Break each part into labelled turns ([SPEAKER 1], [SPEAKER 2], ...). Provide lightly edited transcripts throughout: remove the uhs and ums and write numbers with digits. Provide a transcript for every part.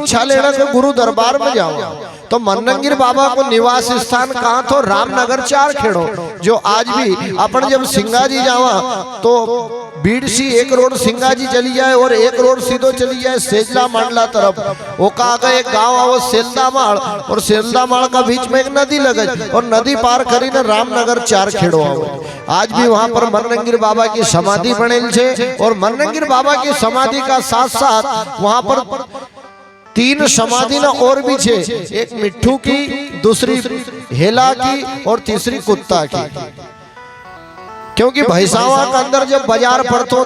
[SPEAKER 1] दीक्षा लेना तो गुरु दरबार में जाओ। तो मन्नंगिर बाबा को निवास स्थान कहाँ तो रामनगर 4 खेड़ो। जो आज भी अपन जब सिंगा जी जावा तो बीड़ सी 1 रोड सिंगा जी चली जाए और 1 रोड सीधो चली जाए सेजला मांडला तरफ। वो का एक गांव आओ सेल्दामाल, और सेल्दामाल का बीच में एक नदी लगे और नदी पार करी ने रामनगर 4 खेड़ो आओ। आज भी वहां पर मन्नंगिर बाबा की समाधि बनेल छे। और मन्नंगिर बाबा की समाधि का साथ साथ वहां पर 3 समाधि ना और भी छे। एक मिट्ठू की, दूसरी हेला की और तीसरी कुत्ता की। क्योंकि भैसावा के अंदर जब बाजार पड़तो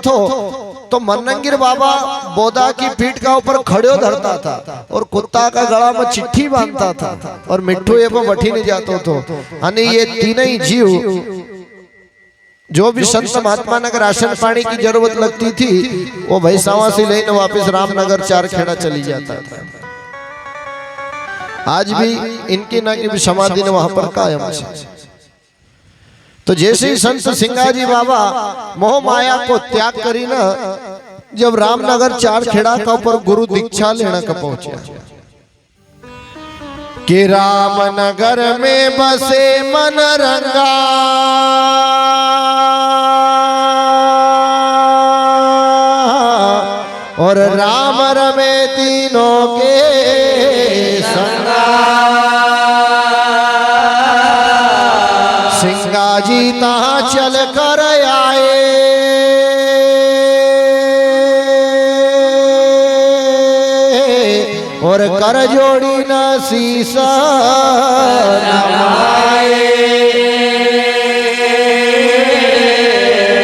[SPEAKER 1] तो मन्नंगिर बाबा बोदा की पीठ का ऊपर खड़े धरता था और कुत्ता का गला में चिट्ठी बांधता था और मिट्ठू ये पर बैठी नहीं जातो तो। यानी ये तीनों ही जीव जो भी संत महात्मा ने राशन पानी की जरूरत लगती थी वो भैसावा से लेने वापस रामनगर 4 खेड़ा चली जाता था। आज भी इनकी ना की समाधि ने वहां पर कायम है। तो जैसे ही संत सिंगाजी बाबा मोह माया को त्याग करी ना, जब रामनगर 4 खेड़ा का ऊपर गुरु दीक्षा लेना का पहुंचे कि रामनगर में बसे मन रंगा, और राम रमे तीनों के संगा। सिंगाजी तहाँ चल कर आए, और कर जोड़ी न शीशा नवाए।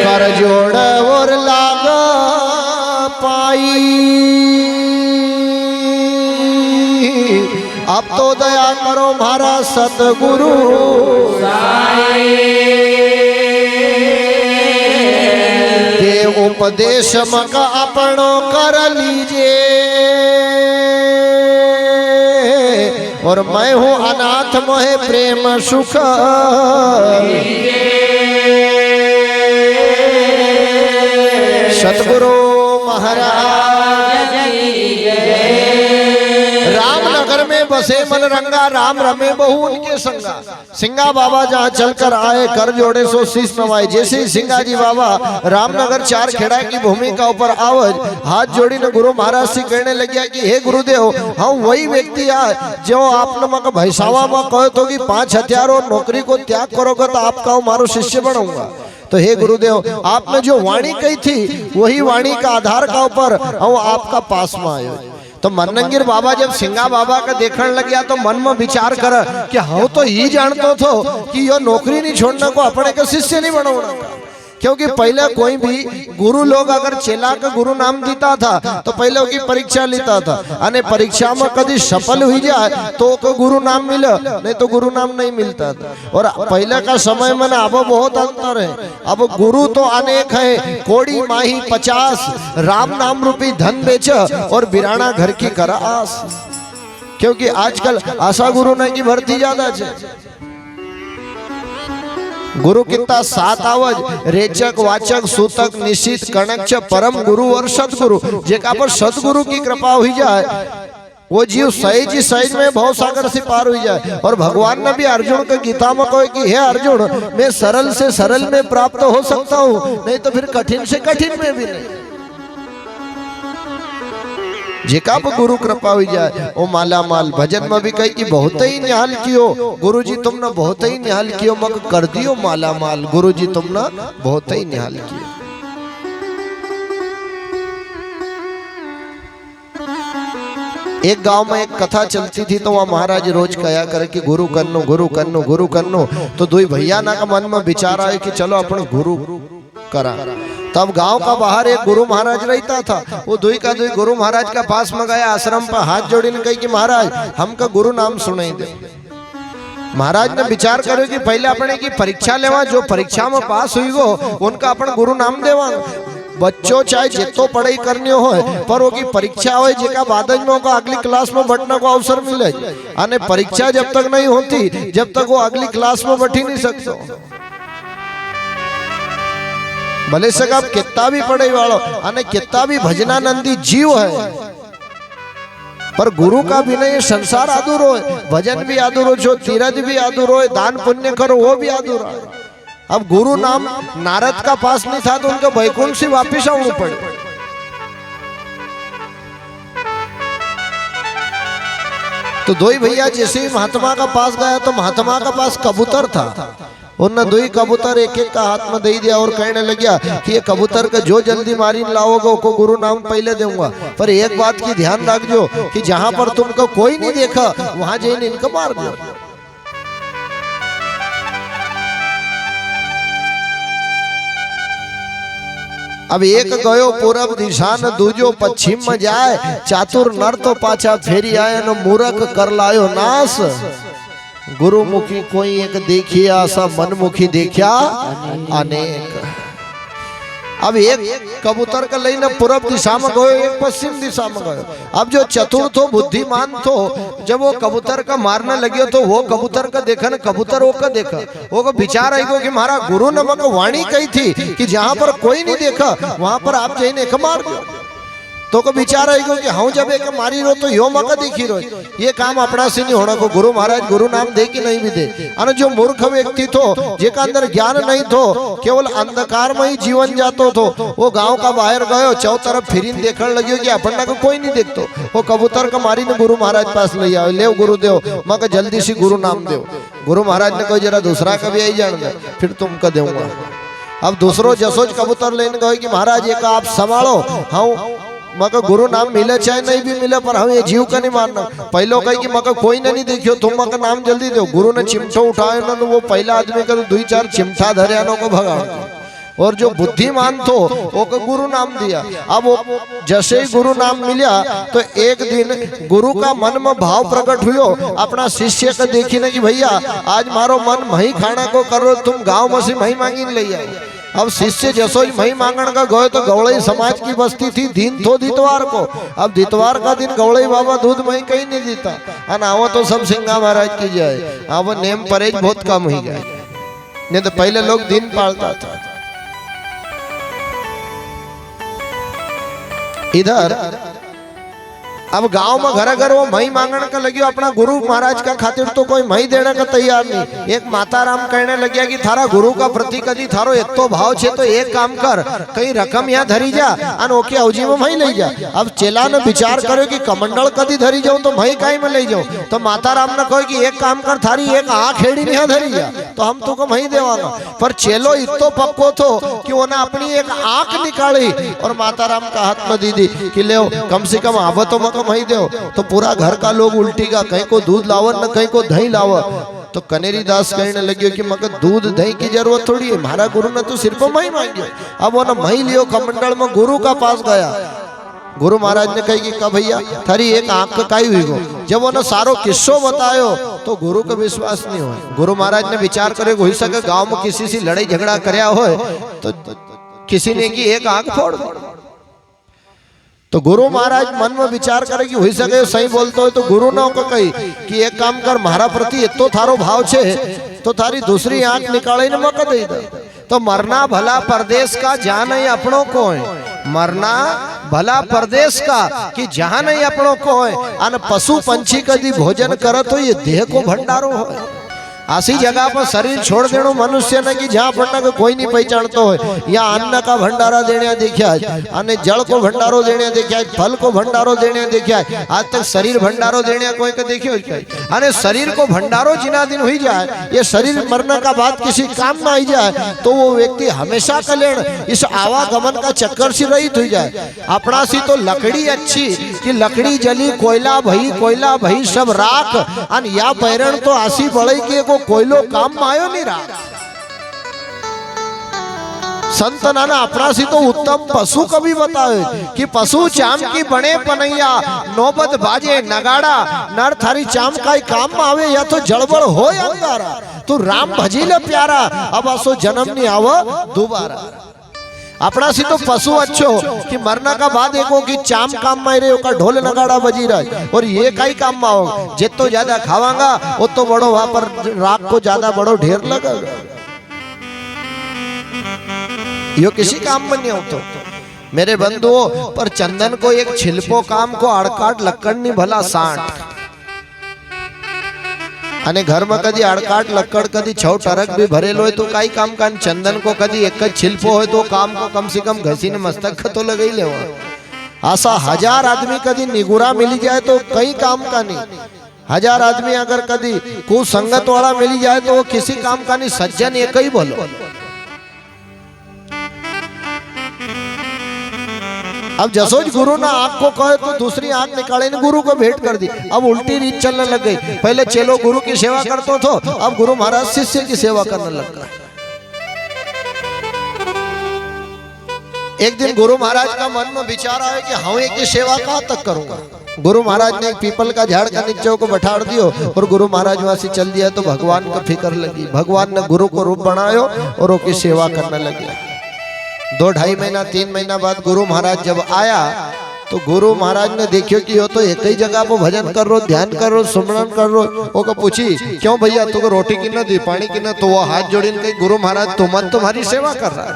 [SPEAKER 1] कर जोड़ और लागा पाई, अब तो दया करो म्हारा सतगुरु दे उपदेश मका अपनो कर लीजिए। और मैं हूँ अनाथ मोहे प्रेम सुख, सतगुरु महाराज रामनगर में बसे मन रंगा, राम रमे बहु उनके संगा। सिंगा बाबा जहाँ चलकर आए कर जोड़े सो शीश नवाए। जैसे ही सिंगा जी बाबा रामनगर 4 खेड़ा की भूमि का ऊपर आवज हाथ जोड़ी ने गुरु महाराज से कहने लगे कि हे गुरुदेव, हम वही व्यक्ति है जो आपने मक भैसावा में कहो तो कि 5 हथियार और नौकरी को त्याग करोगे तो आपका मारो शिष्य बनूंगा। तो हे गुरुदेव, आपने जो वाणी कही थी वही वाणी का आधार का ऊपर हम आपका पास में आयो। तो मन्नंगिर बाबा जब सिंगा बाबा का देखने लग गया तो मन में विचार कर कि हम तो ही जानते थो कि यो नौकरी नहीं छोड़ने को अपने के शिष्य नहीं बनाना। क्योंकि पहले कोई भी गुरु लोग अगर चेला का गुरु नाम देता था तो पहले उसकी परीक्षा लेता था। अने परीक्षा में कभी सफल हुई जाए तो को गुरु नाम मिले, नहीं तो गुरु नाम नहीं मिलता था। और पहले का समय में ना अब बहुत अंतर है। अब गुरु तो अनेक है, कोड़ी माही 50 राम नाम रूपी धन बेच और बिराना घर की कर आस। क्योंकि आजकल आशा गुरु ने की भर्ती ज्यादा है। गुरु कितना 7 आवज रेचक वाचक सूतक निशित कणक परम गुरु और सतगुरु। जेका पर सतगुरु की कृपा हुई जाए वो जीव सहज ही सहज में भव सागर से पार हुई जाए। और भगवान ने भी अर्जुन के गीता में कहा कि हे अर्जुन, मैं सरल से सरल में प्राप्त हो सकता हूँ, नहीं तो फिर कठिन से कठिन में भी नहीं। जेका पर गुरु कृपा हुई जाए वो माला माल। भजन में भी कही कि बहुत ही निहाल कियो गुरु जी तुमने, बहुत ही निहाल कियो मग कर दियो माला माल। गुरु जी तुमने बहुत ही निहाल कियो। एक गांव में एक कथा चलती थी तो वहाँ महाराज रोज कहा करे कि गुरु करनो गुरु करनो गुरु करनो। तो 2 भैया ना का मन में विचार आए कि चलो अपन गुरु करा। तब गांव का बाहर एक गुरु महाराज रहता था। वो 2 का 2 गुरु महाराज का पास में गया, आश्रम पर हाथ जोड़ी ने कही कि महाराज हमका गुरु नाम सुनाई दे। महाराज ने विचार करो कि पहले अपने की परीक्षा लेवा, जो परीक्षा में पास हुई वो उनका अपन गुरु नाम देवा। बच्चों चाहे जितो पढ़ाई करनी हो पर वो की परीक्षा हो जेका बाद में को अगली क्लास में बैठने को अवसर मिले। अने परीक्षा जब तक नहीं होती जब तक वो अगली क्लास में बैठ ही नहीं सकते। भले से आप कितना भी पढ़े वालों अने कितना भी भजनानंदी जीव है पर गुरु का बिना ये संसार अधूरो है, भजन भी अधूरो छो, तीरथ भी अधूरो है, दान पुण्य करो वो भी अधूरा है। अब गुरु नाम नारद का पास नहीं था तो उनको वैकुंठ से वापिस आना पड़े। तो दो ही भैया जैसे ही महात्मा का पास गया तो महात्मा का पास कबूतर था, उन दो ही कबूतर एक एक का हाथ में दे दिया और कहने लगा कि ये कबूतर का जो जल्दी मारी लाओगे उसको गुरु नाम पहले दूंगा, पर एक बात की ध्यान रखजो कि जहां पर तुमको कोई नहीं देखा वहां जाइए इनको मार दो। अब एक गयो पूरब दिशा न दूजो पश्चिम में जाए, चातुर नर तो पाछा फेरी आए न मूरख कर लायो नाश। गुरुमुखी कोई एक देखिया सा मनमुखी देखा अनेक। अब एक कबूतर का लेना पूरब दिशा में गयो, एक पश्चिम दिशा में गयो। अब जो चतुर थो बुद्धिमान थो जब वो कबूतर का मारने लगे तो वो कबूतर का देखा न कबूतर वो का देखा, वो को विचार आएगा कि हमारा गुरु ने मको वाणी कही थी कि जहां पर कोई नहीं देखा वहां पर आप जाइए एक मार दो। तो को विचार आएगा कि हाँ जब एक मारी रो तो यो मका देखी रो, ये काम अपना से नहीं होना को। गुरु महाराज गुरु नाम दे कि नहीं भी दे। अन जो मूर्ख व्यक्ति थो जेका अंदर ज्ञान नहीं थो, केवल अंधकार में ही जीवन जातो थो, वो गांव का बाहर गयो चौ तरफ फिरीन देखने लगे कि अपन को कोई नहीं देखतो, वो कबूतर का मारी ने गुरु महाराज पास ले आओ, ले गुरुदेव मका जल्दी से गुरु नाम दो। गुरु महाराज ने कोई जरा दूसरा कभी आई जान दे फिर तुमको दूंगा। अब दूसरो जसोज कबूतर लेने गए कि महाराज एक आप संभालो, हाँ मका गुरु नाम मिले चाहे नहीं भी मिले पर हम ये जीव का नहीं मानना। पहले कही कि मका कोई नहीं देखियो तुम मका नाम जल्दी दो। गुरु ने चिमटो उठाया ना तो वो पहला आदमी का तो 2-4 चिमटा धरियानों को भगा, और जो बुद्धिमान थो वो को गुरु नाम दिया। अब वो जैसे ही गुरु नाम मिला तो एक दिन गुरु का मन में भाव प्रकट हुयो, अपना शिष्य को देखी ना कि भैया आज मारो मन मही खाना को करो, तुम गाँव में से मही मांगी ले आओ। अब शिष्य जसो ही मही मांगण का गए तो गौड़ई समाज की बस्ती थी, दिन थो दितवार को। अब दितवार का दिन गौड़ई बाबा दूध मही कहीं नहीं देता, आवो तो सब सिंगा महाराज की जाए, अब नेम परहेज बहुत कम ही गए, नहीं तो पहले लोग दिन पालता था। इधर अब गांव में घर घर वो मही मांगण का लगी, अपना गुरु महाराज का खातिर तो कोई मही देने का तैयार नहीं। एक माता राम कहने लगे कि थारा गुरु का प्रति कदी थारो इतो भाव छे तो एक काम कर, कई रकम यहाँ धरी जा और ओके अवजी में मही ले जा। अब चेला ने विचार करो कि कमंडल कदी धरी जाऊं तो मही काई में ले जाऊं, तो माता राम ने कहो कि एक काम कर थारी एक आँख हेड़ी यहाँ धरी जा तो हम तुमको मही देवांगा। पर चेलो इतो पक्को थो कि उन्हें अपनी एक आँख निकाली और माता राम का हाथ में दी दी कि ले कम से कम आवो तो मको मही दो। तो पूरा घर का लोग उल्टी का, कहीं को दूध लावर न कहीं को दही लावर। तो कनेरी दास कहने लगे कि मगर दूध दही की जरूरत थोड़ी है, हमारा गुरु ने तो सिर्फ मही मांगी। अब वो ना मही लियो कमंडल में गुरु का पास गया। गुरु महाराज ने कही कि का भैया थारी एक आंख काई हुई गो। जब वो ना सारो किस्सो बतायो तो गुरु का विश्वास नहीं हो। गुरु महाराज ने विचार करे हो सके गांव में किसी से लड़ाई झगड़ा करया हो तो किसी ने की एक आंख फोड़। तो गुरु महाराज मन में विचार करे कि हो सके सही बोलते हो, तो गुरु ने को कही कि एक काम कर, महारा प्रति इतो थारो भाव छे तो थारी दूसरी आंख निकाले ने मौका दे दे। तो मरना भला परदेश का जहां नहीं अपनों को है, मरना भला परदेश का कि जहां नहीं अपनों को है। अन पशु पंछी कदी भोजन करत हो ये देह को भंडारो है। ऐसी जगह पर शरीर छोड़ देनो मनुष्य ने कि जहाँ अपन को कोई नहीं पहचानता हो। या अन्न का भंडारा देने देखा है, अन्य जल को भंडारो देने देखा है, फल को भंडारो देने देखा है, आज तक शरीर भंडारो देने कोई को देखियो क्या? अरे शरीर को भंडारो जिना दिन हुई जाए, ये शरीर मरने का बाद किसी काम में आई जाए तो वो व्यक्ति हमेशा कल्याण इस आवागमन का चक्कर से रहित हुई जाए। अपना सी तो लकड़ी अच्छी कि लकड़ी जली कोयला भई सब राख, अन या पैरण तो आसी बड़े के कोयलो काम में आयो नहीं रहा। संत नाना अपना सी तो उत्तम पशु कभी बताए कि पशु चाम की बने पनैया, नौबत बाजे नगाड़ा, नर थारी चाम का काम में आवे या तो जड़बड़ हो अंगारा। तो राम भजीले प्यारा अब असो जन्म नहीं आवो दोबारा। अपना सी तो पशु अच्छो कि मरना का बाद एको कि चाम काम में रहे का ढोल नगाड़ा बजी रहा है, और ये कई काम में आओ जितो ज्यादा खावांगा वो तो बड़ो वहां पर राख को ज्यादा बड़ो ढेर लगेगा। यो किसी काम में नहीं होता। मेरे बंधुओं, पर चंदन को एक छिलपो काम को आड़काट लक्कड़ नहीं भला 60 અને ઘરમાં કદી આડકાટ લક્કડ કદી 6 ટરક भी ભરેલો હોય તો કાઈ કામ કાન ચંદન को કદી એક જ छिलपो હોય તો કામ को कम से कम घसीने मस्तक तो लगाई लेवा आशा 1000 आदमी कदी निगुरा मिली जाए तो कई काम का नहीं 1000 आदमी अगर कदी को संगत वाला मिली जाए तो वो किसी काम का नहीं सज्जन एक ही बोलो। अब जसोज गुरु ना आंख को कहे तो दूसरी आंख निकाले ने गुरु को भेंट कर दी। अब उल्टी रीत चलने लग गई। पहले चेलो गुरु की सेवा करते तो अब गुरु महाराज शिष्य की सेवा करने लग गए। एक दिन गुरु महाराज का मन में विचार आया कि हम एक की सेवा कहाँ तक करूंगा। गुरु महाराज ने एक पीपल का झाड़ का नीचे को बैठा दियो और गुरु महाराज वहां से चल दिया तो भगवान को फिक्र लगी। भगवान ने गुरु को रूप बनायो और उसकी सेवा करने लगे। 2-2.5 महीना 3 महीना बाद गुरु महाराज जब आया तो गुरु महाराज ने देखियो कि वो तो एक ही जगह पर भजन कर रो, ध्यान कर रो, सुमरन कर रो। वो को पूछी क्यों भैया तुमको रोटी की न दी, पानी की न? तो वो हाथ जोड़ी कही गुरु महाराज तुम्हारी सेवा कर रहा है।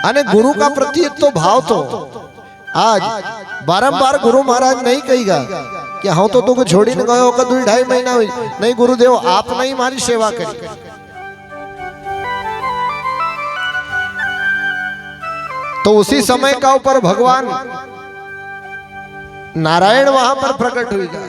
[SPEAKER 1] अने गुरु का प्रति तो भाव तो आज बारंबार गुरु महाराज नहीं कहेगा कि हाँ तो तुमको छोड़ी न गयो 2-2.5 महीना हुई नहीं गुरुदेव आप नहीं हमारी सेवा करी। तो उसी समय का ऊपर भगवान नारायण वहां पर प्रकट हुएगा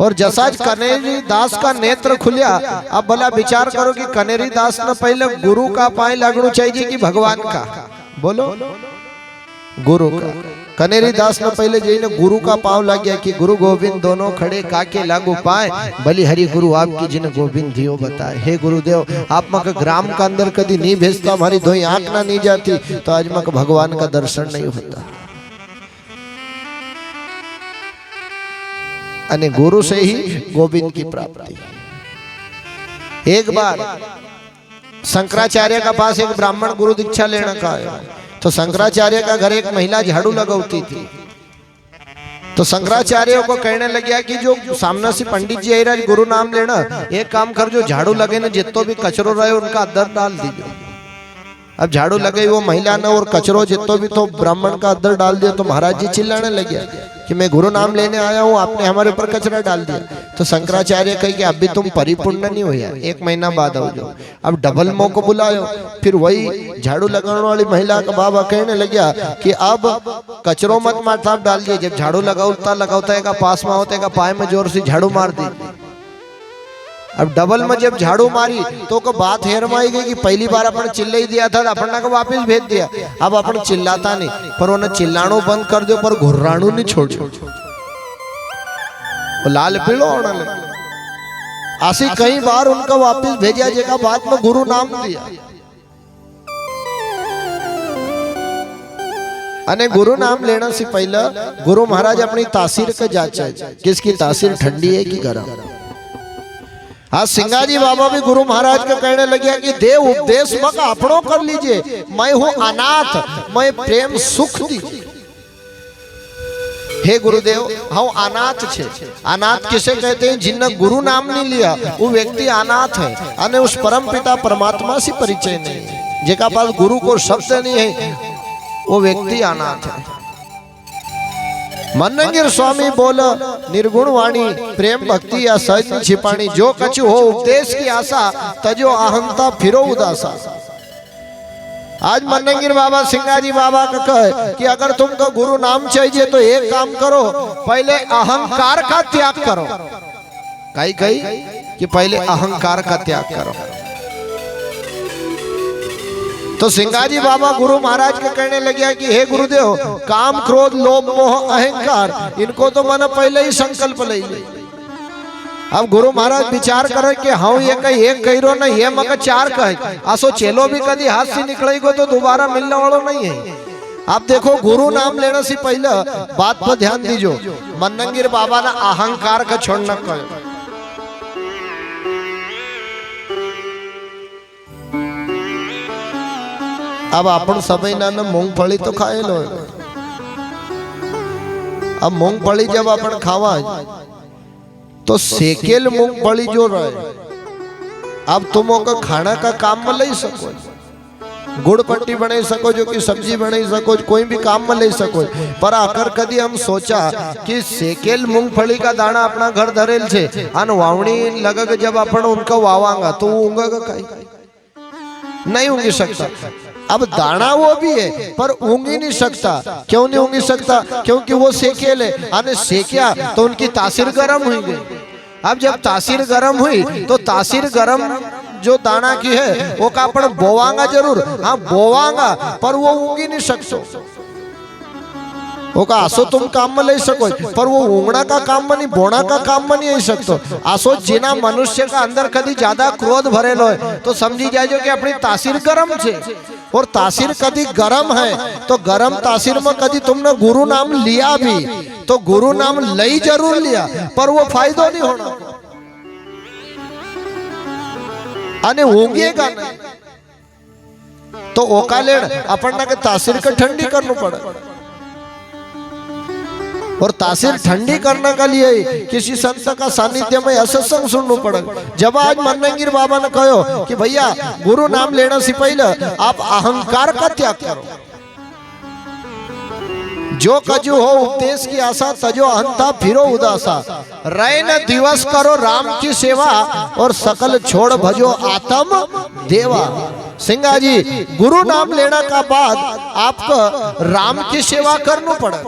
[SPEAKER 1] और जसाज कनेरी दास का नेत्र खुलिया। अब भला विचार करो कि कनेरी दास ने पहले गुरु का पाए लगना चाहिए कि भगवान का? बोलो गुरु का। कनेरी दास ने पहले जैने गुरु का पाव लग गया कि गुरु गोविंद दोनों खड़े काके लागू पाए भली हरि गुरु आपकी जिन गोविंद दियो बताए। हे गुरुदेव आप मक ग्राम का अंदर कभी नहीं भेजता, हमारी धोई आंख ना नहीं जाती तो आज मक भगवान का दर्शन नहीं होता। अने गुरु से ही गोविंद की प्राप्ति। एक बार शंकराचार्य का पास एक ब्राह्मण गुरु दीक्षा लेने का आया तो शंकराचार्य का घर एक महिला झाड़ू लगाती थी। तो शंकराचार्य को कहने लगे कि जो सामने से पंडित जी आई गुरु नाम लेना, एक काम कर जो झाड़ू लगे ना जितो भी कचरो रहे उनका अदर डाल दीजिए। अब झाड़ू लगे वो महिला ने और कचरो जितो भी तो ब्राह्मण का अदर डाल दिया। तो महाराज जी चिल्लाने लगे कि मैं गुरु नाम लेने आया हूँ, आपने हमारे ऊपर कचरा डाल दिया। तो शंकराचार्य कहे कि अभी तुम परिपूर्ण नहीं हुआ, 1 महीना बाद आओ जाओ। अब डबल मो को बुलायो। फिर वही झाड़ू लगाने वाली महिला का बाबा कहने लगा कि अब कचरो मत मार साहब डाल दिए। जब झाड़ू लगाता है का पास में होता है का पाए में जोर से झाड़ू मार दी। अब डबल में जब झाड़ू मारी तो को बात हेर में आई गई कि पहली बार अपन चिल्ला ही दिया था अपन को वापस भेज दिया। अब अपन चिल्लाता नहीं पर उन्हें चिल्लानो बंद कर दो पर घुर्राणु नहीं छोड़ो। लाल पीलो होने लगे। ऐसी कई बार उनका वापस भेजा जगह बाद में गुरु नाम दिया। अने गुरु नाम लेने से पहले गुरु महाराज अपनी तासीर का जांच है किसकी तासीर ठंडी है कि गर्म। आज सिंगाजी बाबा भी गुरु महाराज का कहने लगे कि देव उपदेश मत अपनों कर लीजिए, मैं हूं अनाथ, मैं प्रेम सुख दी। हे गुरुदेव हम अनाथ छे। अनाथ किसे कहते हैं? जिनने गुरु नाम नहीं लिया वो व्यक्ति अनाथ है। अने उस परम पिता परमात्मा से परिचय नहीं है। जिनका पास गुरु को शब्द नहीं है वो व्यक्ति अनाथ है। मन्नगिर स्वामी बोल निर्गुण वाणी प्रेम भक्ति या सहज छिपाणी जो कछु हो उपदेश की आशा तजो अहंता फिरो उदासा। आज मन्नगिर बाबा सिंगाजी बाबा का कहे कि अगर तुमको गुरु नाम चाहिए तो एक काम करो, पहले अहंकार का त्याग करो। कही कि पहले अहंकार का त्याग करो। तो सिंगाजी बाबा गुरु महाराज के कहने लगे कि हे गुरुदेव काम क्रोध लोभ मोह अहंकार इनको तो मैंने पहले ही संकल्प ले। अब गुरु महाराज विचार करे कि हाँ ये कहीं एक कही रो नहीं ये मगर 4 कहे आसो चेलो भी कभी हाथ से निकलेगो तो दोबारा मिलने वाला नहीं है। आप देखो गुरु नाम लेने से पहले बात पर ध्यान दीजो। मन्नगिर बाबा ने अहंकार का छोड़ना कहो। अब अपन समय ना मूंगफली तो खाए लो। अब मूंगफली जब अपन खावा तो सेकेल मूंगफली जो रहे अब तुम खाना का काम में ले सको। गुड़ पट्टी बनाई सको, जो कि सब्जी बनाई सको, कोई भी काम में ले सको। पर आकर कदी हम सोचा कि सेकेल मूंगफली का दाना अपना घर धरेल छे अन वावणी लगेगा, जब अपन उनका वावांगा तो वो उंगेगा कहीं नहीं उंगी सकता। अब दाना वो भी है पर ऊँग ही नहीं सकता। क्यों नहीं ऊँग सकता? क्योंकि वो सेकेल है, अने सेकिया तो उनकी तासीर गर्म हुई गई। अब जब तासीर गर्म हुई तो तासीर गर्म जो दाना की है वो का अपन बोवांगा जरूर, हाँ बोवांगा, पर वो ऊँगी नहीं सकते। वो का आसो तुम काम में ले सको, पर वो ऊँगना का काम में नहीं, बोना का काम में नहीं आई सकते। आसो जिना मनुष्य का अंदर कदी ज्यादा क्रोध भरेलो है तो समझी जाए कि अपनी तासीर गरम छे। और तासीर कदी गरम है तो गरम तासीर में कदी तुमने गुरु नाम लिया भी तो गुरु नाम लई जरूर लिया, पर वो फायदो नहीं होना अने ऊँगेगा नहीं। तो ओकालेड़ अपन के तासीर का ठंडी करना पड़े। और तासीर ठंडी करने के लिए किसी संत का सानिध्य में असत्संग सुनना पड़े। जब आज मन्नंगीर बाबा ने कहो कि भैया गुरु नाम लेने से पहले आप अहंकार का त्याग करो, जो कजू हो उपदेश की आशा, तजो अहंता फिरो उदासा, रैन दिवस करो राम की सेवा, और सकल छोड़ भजो आत्म देवा। सिंगा जी गुरु नाम लेने का बाद आपको राम की सेवा करना पड़े।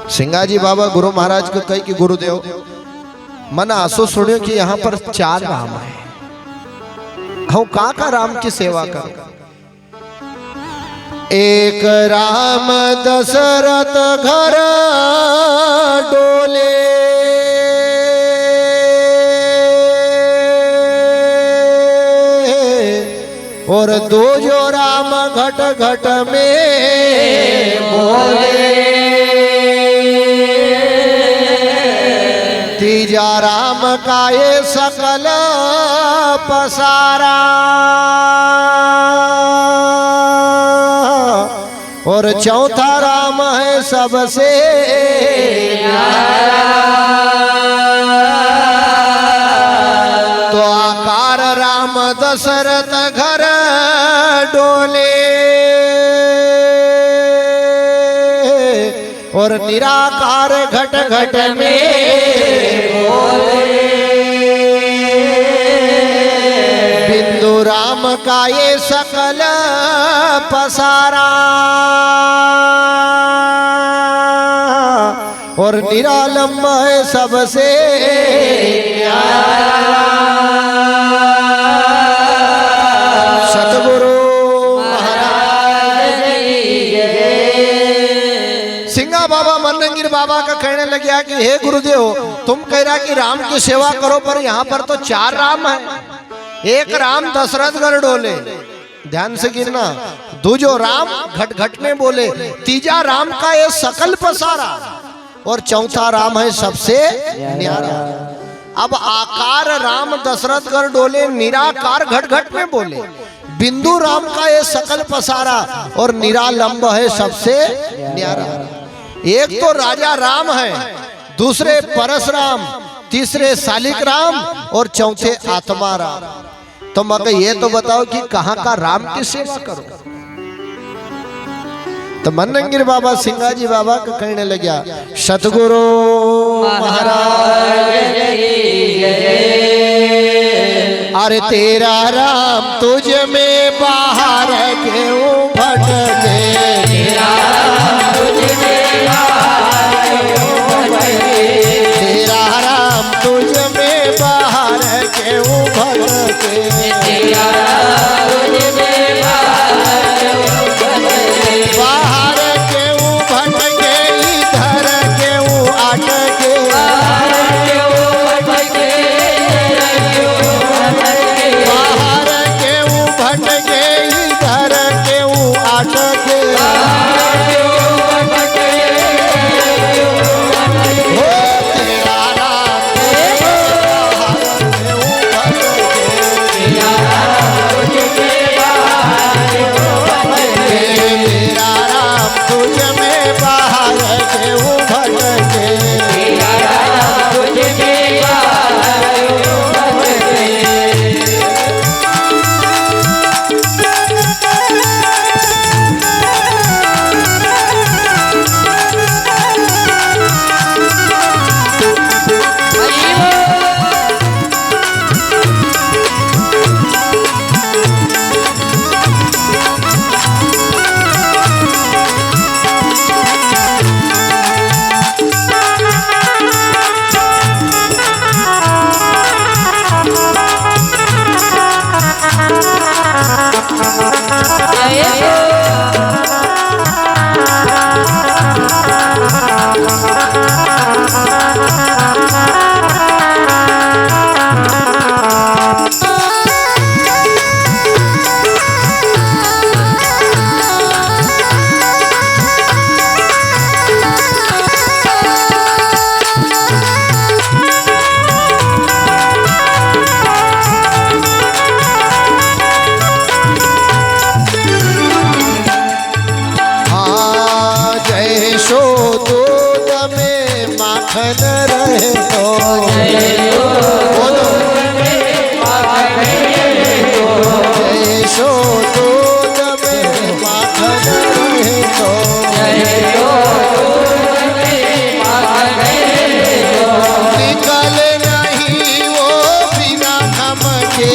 [SPEAKER 1] सिंगाजी बाबा गुरु महाराज को कही कि गुरुदेव मन आंसू सुनियो कि यहाँ पर 4 राम है, हम का राम की सेवा कर। एक राम दशरथ घर डोले, और 2 जो राम घट घट में बोले, तीजा राम का ये सकल पसारा, और चौथा राम है सबसे न्यारा। तो आकार राम दशरथ घर डोले, और निराकार घट घट में बोले, बिंदु राम का ये सकल पसारा, और निरालंब है सबसे न्यारा। सतगुरु बाबा मन्नंगीर बाबा का कहने लगे कि हे गुरुदेव तुम कह रहा कि राम की सेवा करो, पर यहाँ पर तो 4 राम है। एक राम दशरथ घर डोले, ध्यान से गिरना, 2 जो राम घट घट में बोले, तीजा राम का ये सकल पसारा, और चौथा राम है सबसे न्यारा। अब आकार राम दशरथ घर डोले, निराकार घट घट में बोले, बिंदु राम का ये सकल पसारा, और निरालंब है सबसे न्यारा। एक तो राजा राम है, दूसरे परशुराम, तीसरे शालिक राम, और चौथे आत्मा राम। तो मगर ये तो बताओ कि कहाँ का राम की सेवा करो। तो मन्नंगीर बाबा सिंगाजी बाबा का कहने लगा, सतगुरु महाराज अरे तेरा राम तुझ में बाहर क्यों भटके, तेरा राम तुझ में बाहर क्यों भटके, तेरा राम तुझ में बाहर क्यों भटके, तेरा राम तुझ में बाहर क्यों भटके, बाहर क्यों भटके, इधर क्यों अटके, बाहर क्यों भटके, बाहर क्यों भटके, इधर क्यों अटके, हो तेरा राम तेरा राम तुझ में बाहर क्यों भटके, तेरा राम तुझ में बाहर क्यों भटके, दूध में माखन रहे तो, बोलो जैसो दूध में माखन रहे तो, निकल नहीं वो बिना घम के,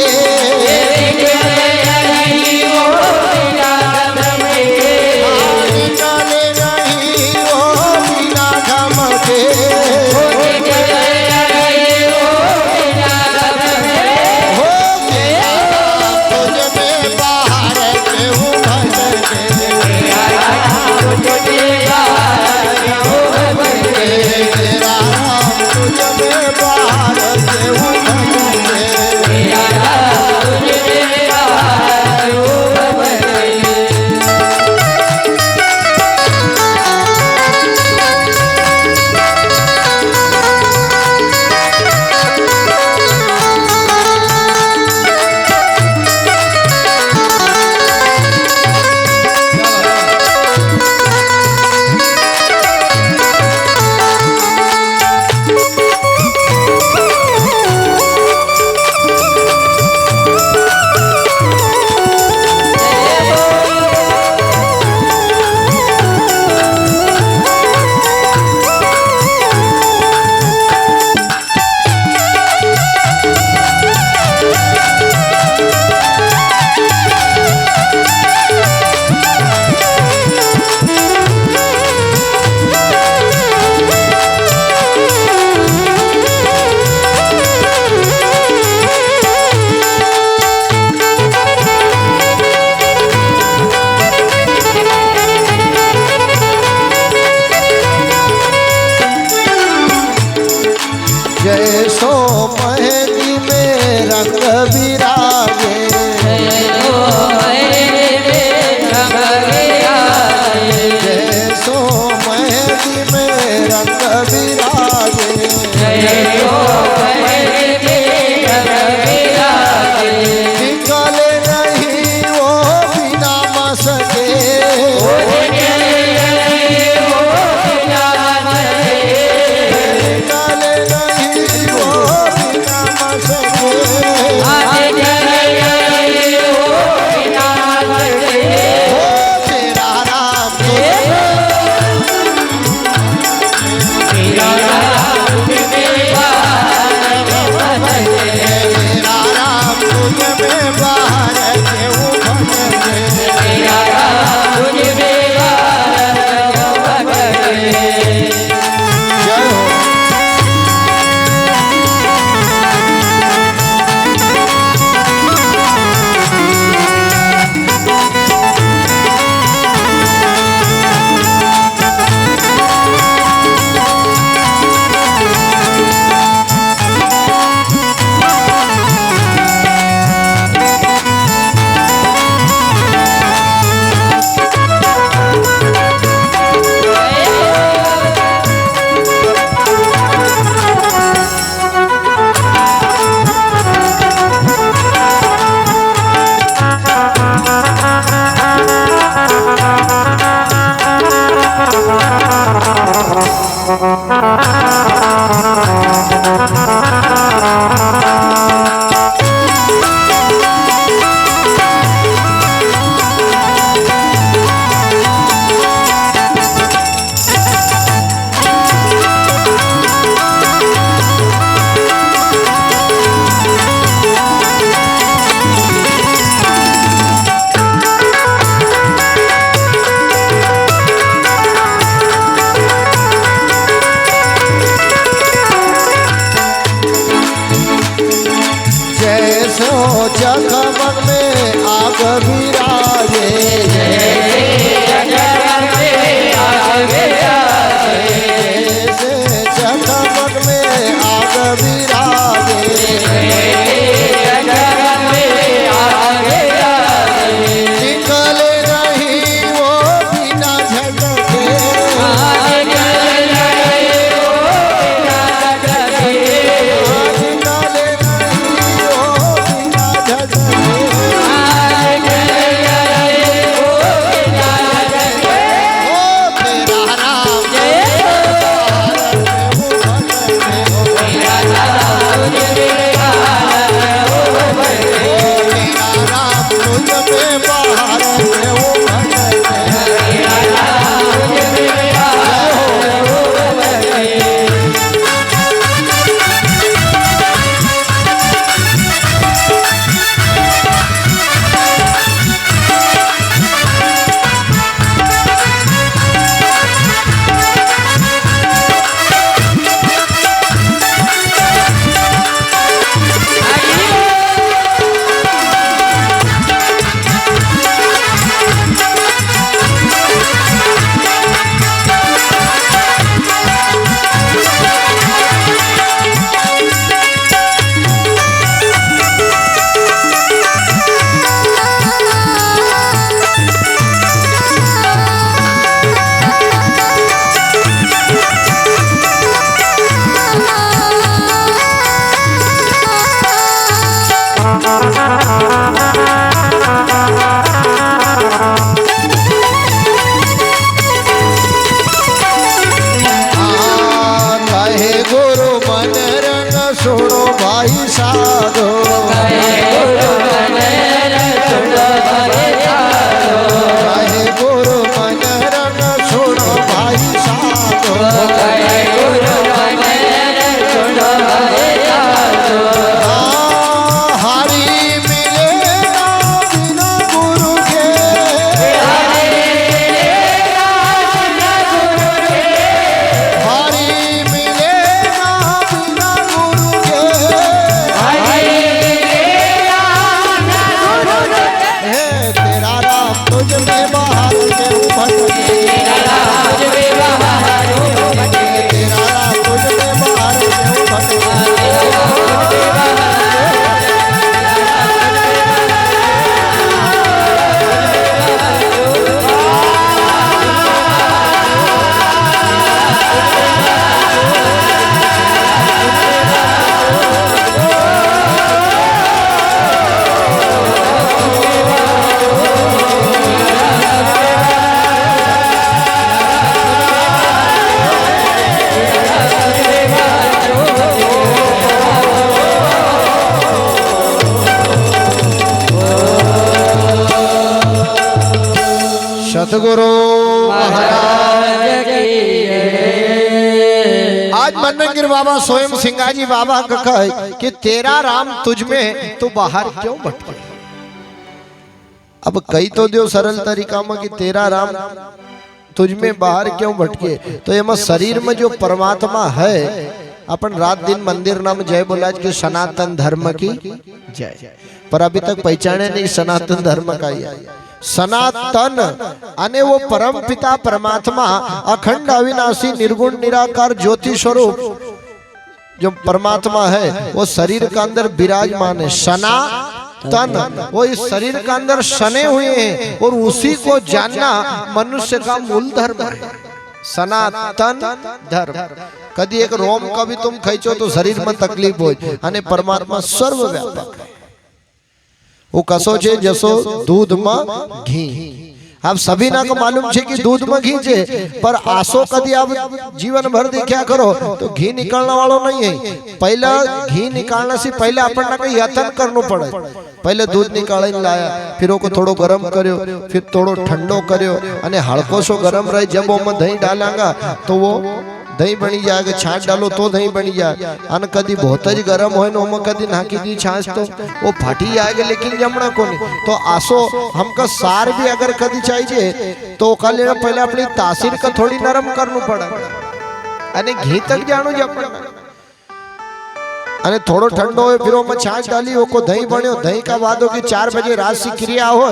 [SPEAKER 1] जैसो मेहंदी में रंग बिराजे, जैसो मेहंदी में रंग बिराजे, निकले नहीं वो बिना मसके, जगमग में आग बिराजे, जैसे जगमग में आग बिराजे, निकले नहीं वो बिना झटके, निकले नहीं वो बिना झटके,
[SPEAKER 2] महाराज की जय।
[SPEAKER 1] आज मनंगिर बाबा स्वयं सिंगाजी बाबा का कहे कि तेरा राम तुझ में तो बाहर क्यों भटके। अब कई तो दियो सरल तरीका में कि तेरा राम तुझ में बाहर क्यों भटके। तो ये शरीर में जो परमात्मा है, अपन रात दिन मंदिर नाम जय बोला कि सनातन धर्म की जय, पर अभी तक पहचाने नहीं सनातन धर्म का ही। सनातन अने वो परम पिता परमात्मा अखंड अविनाशी निर्गुण निराकार ज्योति स्वरूप जो परमात्मा है वो शरीर के अंदर विराजमान है। सनातन वो इस शरीर के अंदर सने हुए हैं और उसी को जानना मनुष्य का मूल धर्म है। सनातन धर्म कभी एक रोम का भी तुम खींचो तो शरीर में तकलीफ हो, अने परमात्मा सर्वव्यापक है। वो कसो छे जसो दूध में घी। अब सभी ना को मालूम है कि दूध में घी छे, पर आसो कदी आप जीवन भर देखा करो तो घी निकलने वालों नहीं है। पहला घी निकालने से पहले अपन ना कोई यत्न करना पड़े। पहले दूध निकाल लाया, फिर ओको थोड़ो गरम करो, फिर थोड़ो ठंडो करो, अने हल्को सो गरम रहे। जब वो में दही डालांगा तो वो दही बनी जाएगा, छाछ डालो तो दही बनी जाए। अन कदी बहुत ही गरम हो न कदी नाखी दी छाछ तो वो फाटी जाएगा, लेकिन जमना को नहीं। तो आसो हमका सार भी अगर कदी चाहिए तो लेना पहले अपनी तासीर का थोड़ी नरम करना पड़ा, अने घी तक जानो जमना। अने थोड़ो ठंडो हो फिर ओमा छाछ डाली, ओको दही बन्यो। दही का बाद की 4 बजे राशि क्रिया हो,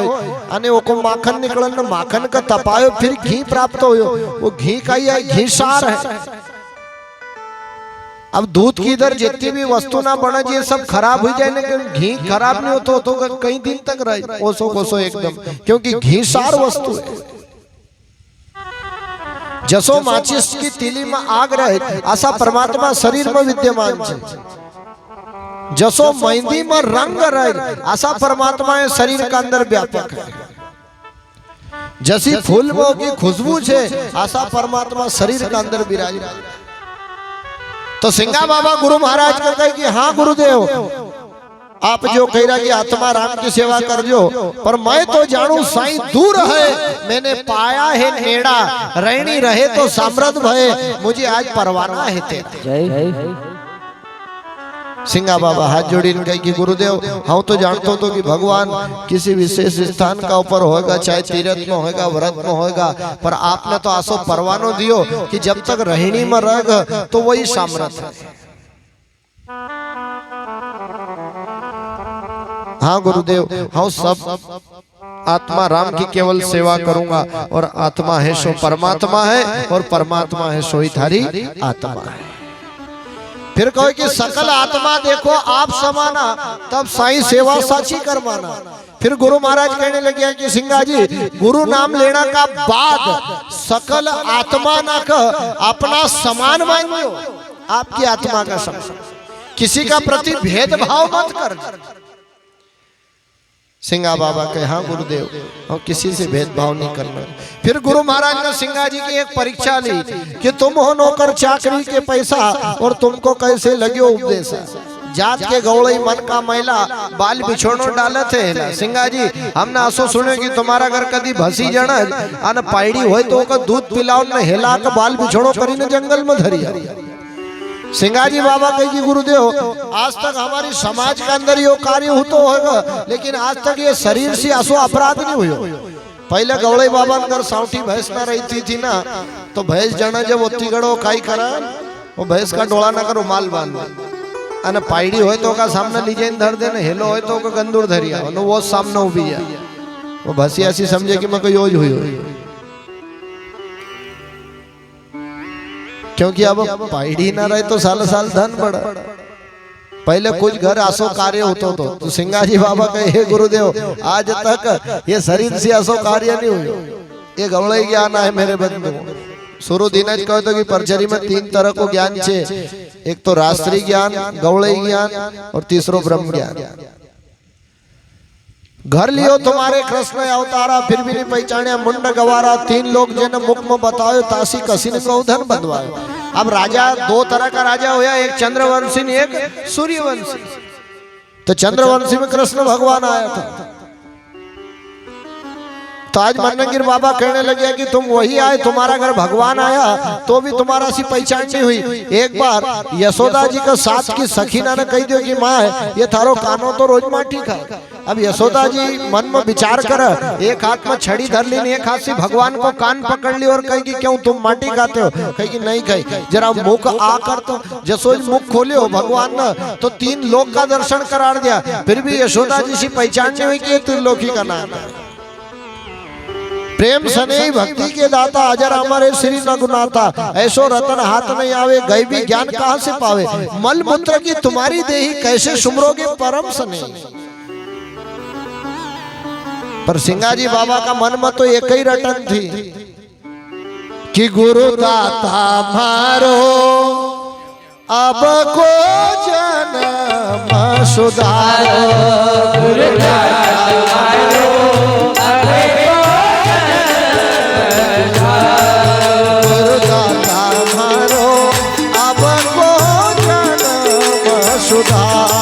[SPEAKER 1] अने ओको माखन निकलन, माखन का तपायो फिर घी प्राप्त हो। वो घी का ही घी सार है। अब दूध की इधर जितनी भी वस्तु ना बना ये सब खराब हो जाए, लेकिन घी खराब नहीं होता तो कई दिन तक रहे ओसो कोसो एकदम, क्योंकि घी सार वस्तु है। जसो माचिस की तीली में आग रहे ऐसा परमात्मा शरीर में विद्यमान है। जसो मेहंदी में रंग रहे ऐसा परमात्मा है शरीर के अंदर व्यापक है। जैसी फूल की खुशबू है ऐसा परमात्मा शरीर के अंदर विराजमान। तो सिंगा बाबा गुरु महाराज को कहे कि हाँ गुरुदेव, आप जो कह रहा कि आत्मा राम की सेवा कर जो, पर मैं तो जानू साईं दूर है, मैंने पाया है नेड़ा, रहनी रहे तो समृद्ध भय, मुझे आज परवाना है तेरा। सिंगा बाबा हाथ जोड़ी कही कि गुरुदेव हम तो जानते हो कि भगवान किसी विशेष स्थान का ऊपर होगा, चाहे तीर्थ में होगा, व्रत में होगा, पर आपने तो आसो परवानो दियो कि जब तक रहनी में रह तो वही सामर्थ है। हाँ गुरुदेव, हम सब आत्मा राम की केवल सेवा करूंगा, और आत्मा है सो परमात्मा है, और परमात्मा है सो ही थारी आत्मा है। फिर कहो कि सकल आत्मा देखो आप समाना, तब साईं सेवा साची करवाना। फिर गुरु महाराज कहने लगे कि सिंगा जी, गुरु नाम लेना का बाद सकल आत्मा ना कह अपना समान मानियो, आपकी आत्मा का समान, किसी का प्रति भेदभाव मत कर। सिंगा बाबा कहे हाँ गुरुदेव, और किसी से भेदभाव नहीं करना। फिर गुरु महाराज ने सिंगा जी की एक परीक्षा ली कि तुम हो नौकर चाकरी के पैसा, और तुमको कैसे लगे उपदेश। जात के गौड़ई मन का मैला, बाल बिछोड़ो डाले थे। सिंगा जी हमने आसो सुने कि तुम्हारा घर कदी भसी जन अन पायड़ी हो तो दूध पिलाओ न हेला का बाल बिछोड़ो करीने जंगल में धरिया। सिंगाजी बाबा कहे कि गुरुदेव आज तक हमारी समाज के अंदर ये कार्य होता होगा, लेकिन आज तक ये शरीर से आसो अपराध नहीं हुआ। पहले गौड़े बाबा अगर साउटी भैंस ना रहती थी ना, तो भैंस जाना जब ओती गड़ो काई करा, वो भैंस का डोला ना करो माल बांध, अने पायड़ी हो तो का सामने लीजे धर देना, हेलो हो तो का गंदूर धरिया, वो सामने उभी है। वो भसी ऐसी समझे कि मैं कोई योज हुई, क्योंकि अब पायड़ी ना रहे तो साल साल धन बढ़ा। पहले कुछ घर आसो कार्य होतो तो सिंगाजी बाबा कहे हे गुरुदेव आज तक ये शरीर से आसो कार्य नहीं हुई। ये गवड़ई ज्ञान है मेरे बंधु। शुरू दिन कहो तो कि परचरी में 3 तरह को ज्ञान छे, एक तो राष्ट्रीय ज्ञान, गवड़ई ज्ञान, और तीसरो ब्रह्म ज्ञान। घर लियो तुम्हारे कृष्ण अवतारा, फिर भी नहीं पहचाने मुंड गवारा, 3 लोग जन मुख में बताओ, तासी कसिन को धन बंधवायो। अब राजा 2 तरह का राजा होया, एक चंद्रवंशी एक सूर्यवंशी। तो चंद्रवंशी में कृष्ण भगवान आया था, तो आज मन्नगिर बाबा कहने लगे कि तुम वही आए, तुम्हारा घर भगवान आया तो भी तुम्हारा सी पहचान नहीं हुई। एक बार यशोदा जी का साथ की सखीना ने कही दियो कि माँ ये थारो कानो तो रोज माटी खा। अब यशोदा जी मन में विचार कर, एक हाथ में छड़ी धर ली, एक हाथ से भगवान को कान पकड़ ली और कही कि क्यों तुम माटी खाते हो? कही कि नहीं खाई, जरा मुख आकर तो जसोज मुख खोले हो भगवान ने तो 3 लोक का दर्शन करा दिया, फिर भी यशोदा जी से पहचान नहीं हुई कि ये त्रिलोकी का नाम है। प्रेम सने भक्ति के दाता अजर अमर श्री नगुनाता, ऐसो रतन हाथ नहीं आवे, गई भी ज्ञान कहाँ से पावे, मल मूत्र की तुम्हारी देही कैसे सुमरोगे परम सने। पर सिंगाजी बाबा का मन में तो एक ही रटन थी कि गुरु दाता मारो अब को जन्म सुधारो, गुरु दाता मारो अब को जन्म सुधारो,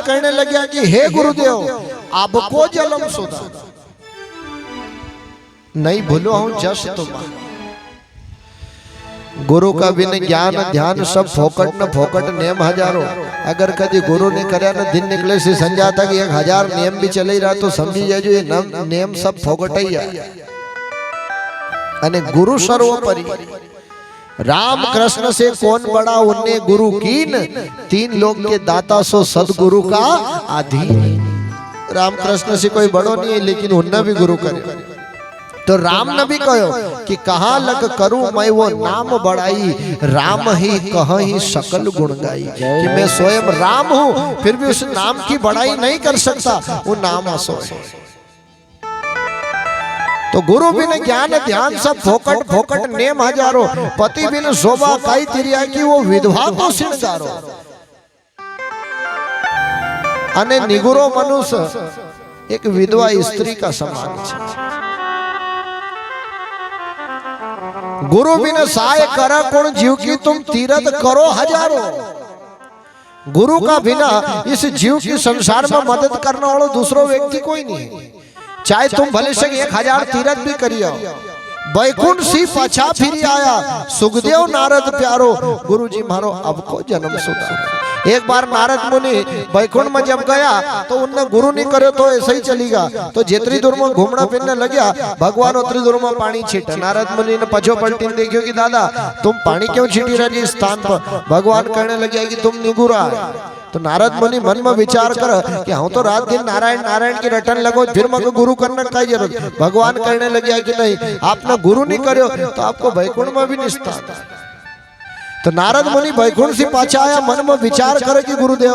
[SPEAKER 1] कहने लगे कि हे गुरुदेव आपको जलम सुधा नहीं भूलो हूं जस तुम। गुरु का बिन ज्ञान ध्यान सब फोकट न फोकट नियम हजारों। अगर कभी गुरु ने करया न दिन निकले से संजा तक 1000 नियम भी चले रहा तो समझी जाए जो ये नियम सब फोकट ही है। अने गुरु सर्वोपरि राम कृष्ण से कौन बड़ा उन्ने गुरु कीन 3 लोक के दाता सो सदगुरु का अधीन। राम कृष्ण से कोई बड़ो नहीं है लेकिन उन्ने भी गुरु करे। तो राम ने भी कहो कि कहाँ लग करूं मैं वो नाम बढ़ाई राम ही कहीं सकल गुण गाई। कि मैं स्वयं राम हूं फिर भी उस नाम की बढ़ाई नहीं कर सकता वो नाम असो। तो गुरु बिन ज्ञान ध्यान सब फोकट फोकट नेम हजारों। पति बिन शोभा काई तिरिया की वो विधवा को सिंगारो। અને નિગુરો મનુષ્ય એક વિધવા સ્ત્રી का समान છે। गुरु बिन सहाय कर कोण जीव की तुम तीरथ करो हजारों। गुरु का बिना इस जीव की संसार में मदद करने वाला दूसरो व्यक्ति कोई नहीं है। चाहे तुम भले से 1000 तीरथ भी करियो। बैकुंठ सी पाछा फिरी आया सुखदेव नारद प्यारो, गुरु जी मारो अब को जन्म सुधारो। एक बार नारद मुनि बैकुंठ में जब गया तो उनने गुरु नहीं करे तो ऐसे ही चलेगा। तो जितनी दूर में घूमना फिरने लग्या भगवान उतनी दूर में पानी छीटा। नारद मुनि ने पछो पलटी देखियो कि दादा तुम पानी क्यों छीटी रही स्थान पर। भगवान कहने लगे कि तुम निगुरा है। तो नारद मुनि मन में विचार कर कि हम तो रात दिन नारायण नारायण की रटन लगो फिर मग गुरु करने का जरूरत। भगवान कहने लगे कि नहीं आपने गुरु नहीं करो तो आपको बैकुंठ में भी निष्ठा। तो नारद मुनि बैकुंठ से पाछा आया मन में विचार करे कि गुरुदेव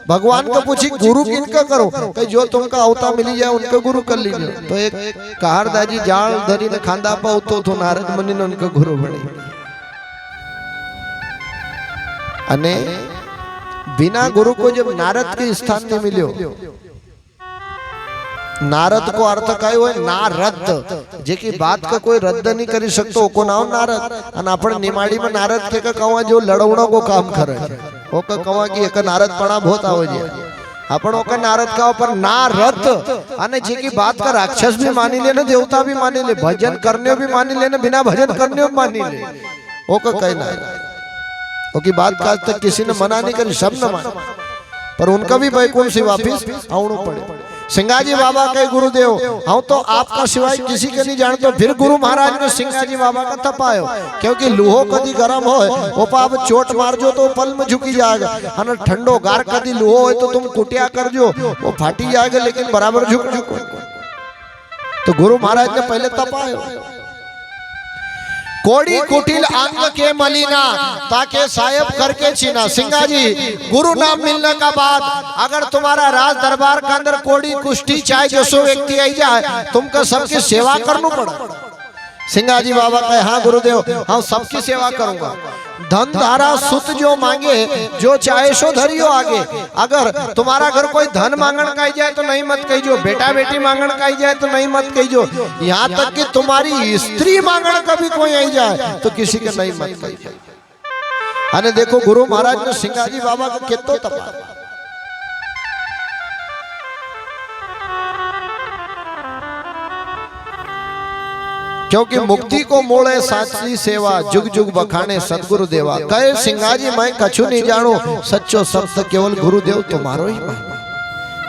[SPEAKER 1] भगवान को पूछी गुरु किनका करो कि जो तुमका अवता मिली जाए उनका गुरु कर लीजिए। तो एक कहारदाजी जाल धरी ने खांदा पाओ तो नारद मुनि ने उनका गुरु बने। अने बिना गुरु को जब नारद के स्थान में मिलो, नारद को अर्थ काय होय नारद जेकी बात का कोई रद्द नहीं कर सकतो को नाम नारद। અને આપણે નિમાડી में नारद के का कवा जो लड़वणो को काम करे ओ का कवा की एक नारद पणा बहुत आवे जे આપણો का नारद का पर नारद અને जेकी बात का राक्षस भी मानी ले ने देवता भी मानी ले भजन करने भी मानी ले ने बिना भजन करने भी मानी ले ओ का कहना है की बात का तक किसी ने मना नहीं करी सब न माने पर उनका भी बैकुंठ से वापस आउणो पड़े। सिंगाजी बाबा के गुरुदेव हम तो आपका सिवाय किसी के नहीं जानते। फिर गुरु महाराज ने सिंगाजी बाबा का तपायो क्योंकि लूहो कदी गरम हो वो पाप चोट मार जो तो पल में झुकी जाएगा और ठंडो गार कदी लूहो हो तो तुम कुटिया कर जो वो फाटी जाएगा लेकिन बराबर झुक झुक। तो गुरु महाराज ने पहले तपायो कोड़ी कुटिल अंग के मलिना ताके सायब करके छीना। सिंगाजी गुरु नाम मिलने का बाद अगर तुम्हारा राज दरबार के अंदर कोड़ी कुष्ठी चाहे जैसो व्यक्ति आई जाए तुमको सबकी सेवा करना पड़ा। सिंगाजी बाबा कहे हाँ गुरुदेव हाँ सबकी सेवा करूंगा। धन धारा सुत जो मांगे जो चाहे सो धरियो आगे। अगर तुम्हारा घर कोई धन मांगण का जाए तो नहीं मत कहिजो, बेटा बेटी मांगण का जाए तो नहीं मत कहिजो, यहाँ तक कि तुम्हारी स्त्री मांगण का भी कोई आई जाए तो किसी के नहीं मत कहिजो। अने देखो गुरु महाराज ने सिंगाजी बाबा का कितो तपा क्योंकि मुक्ति को मोड़े साची सेवा जुग जुग बखाने सतगुरु देवा। कहे सिंगाजी मैं कछु नहीं जानू सच्चो शब्द केवल गुरुदेव तुम्हारो ही महिमा।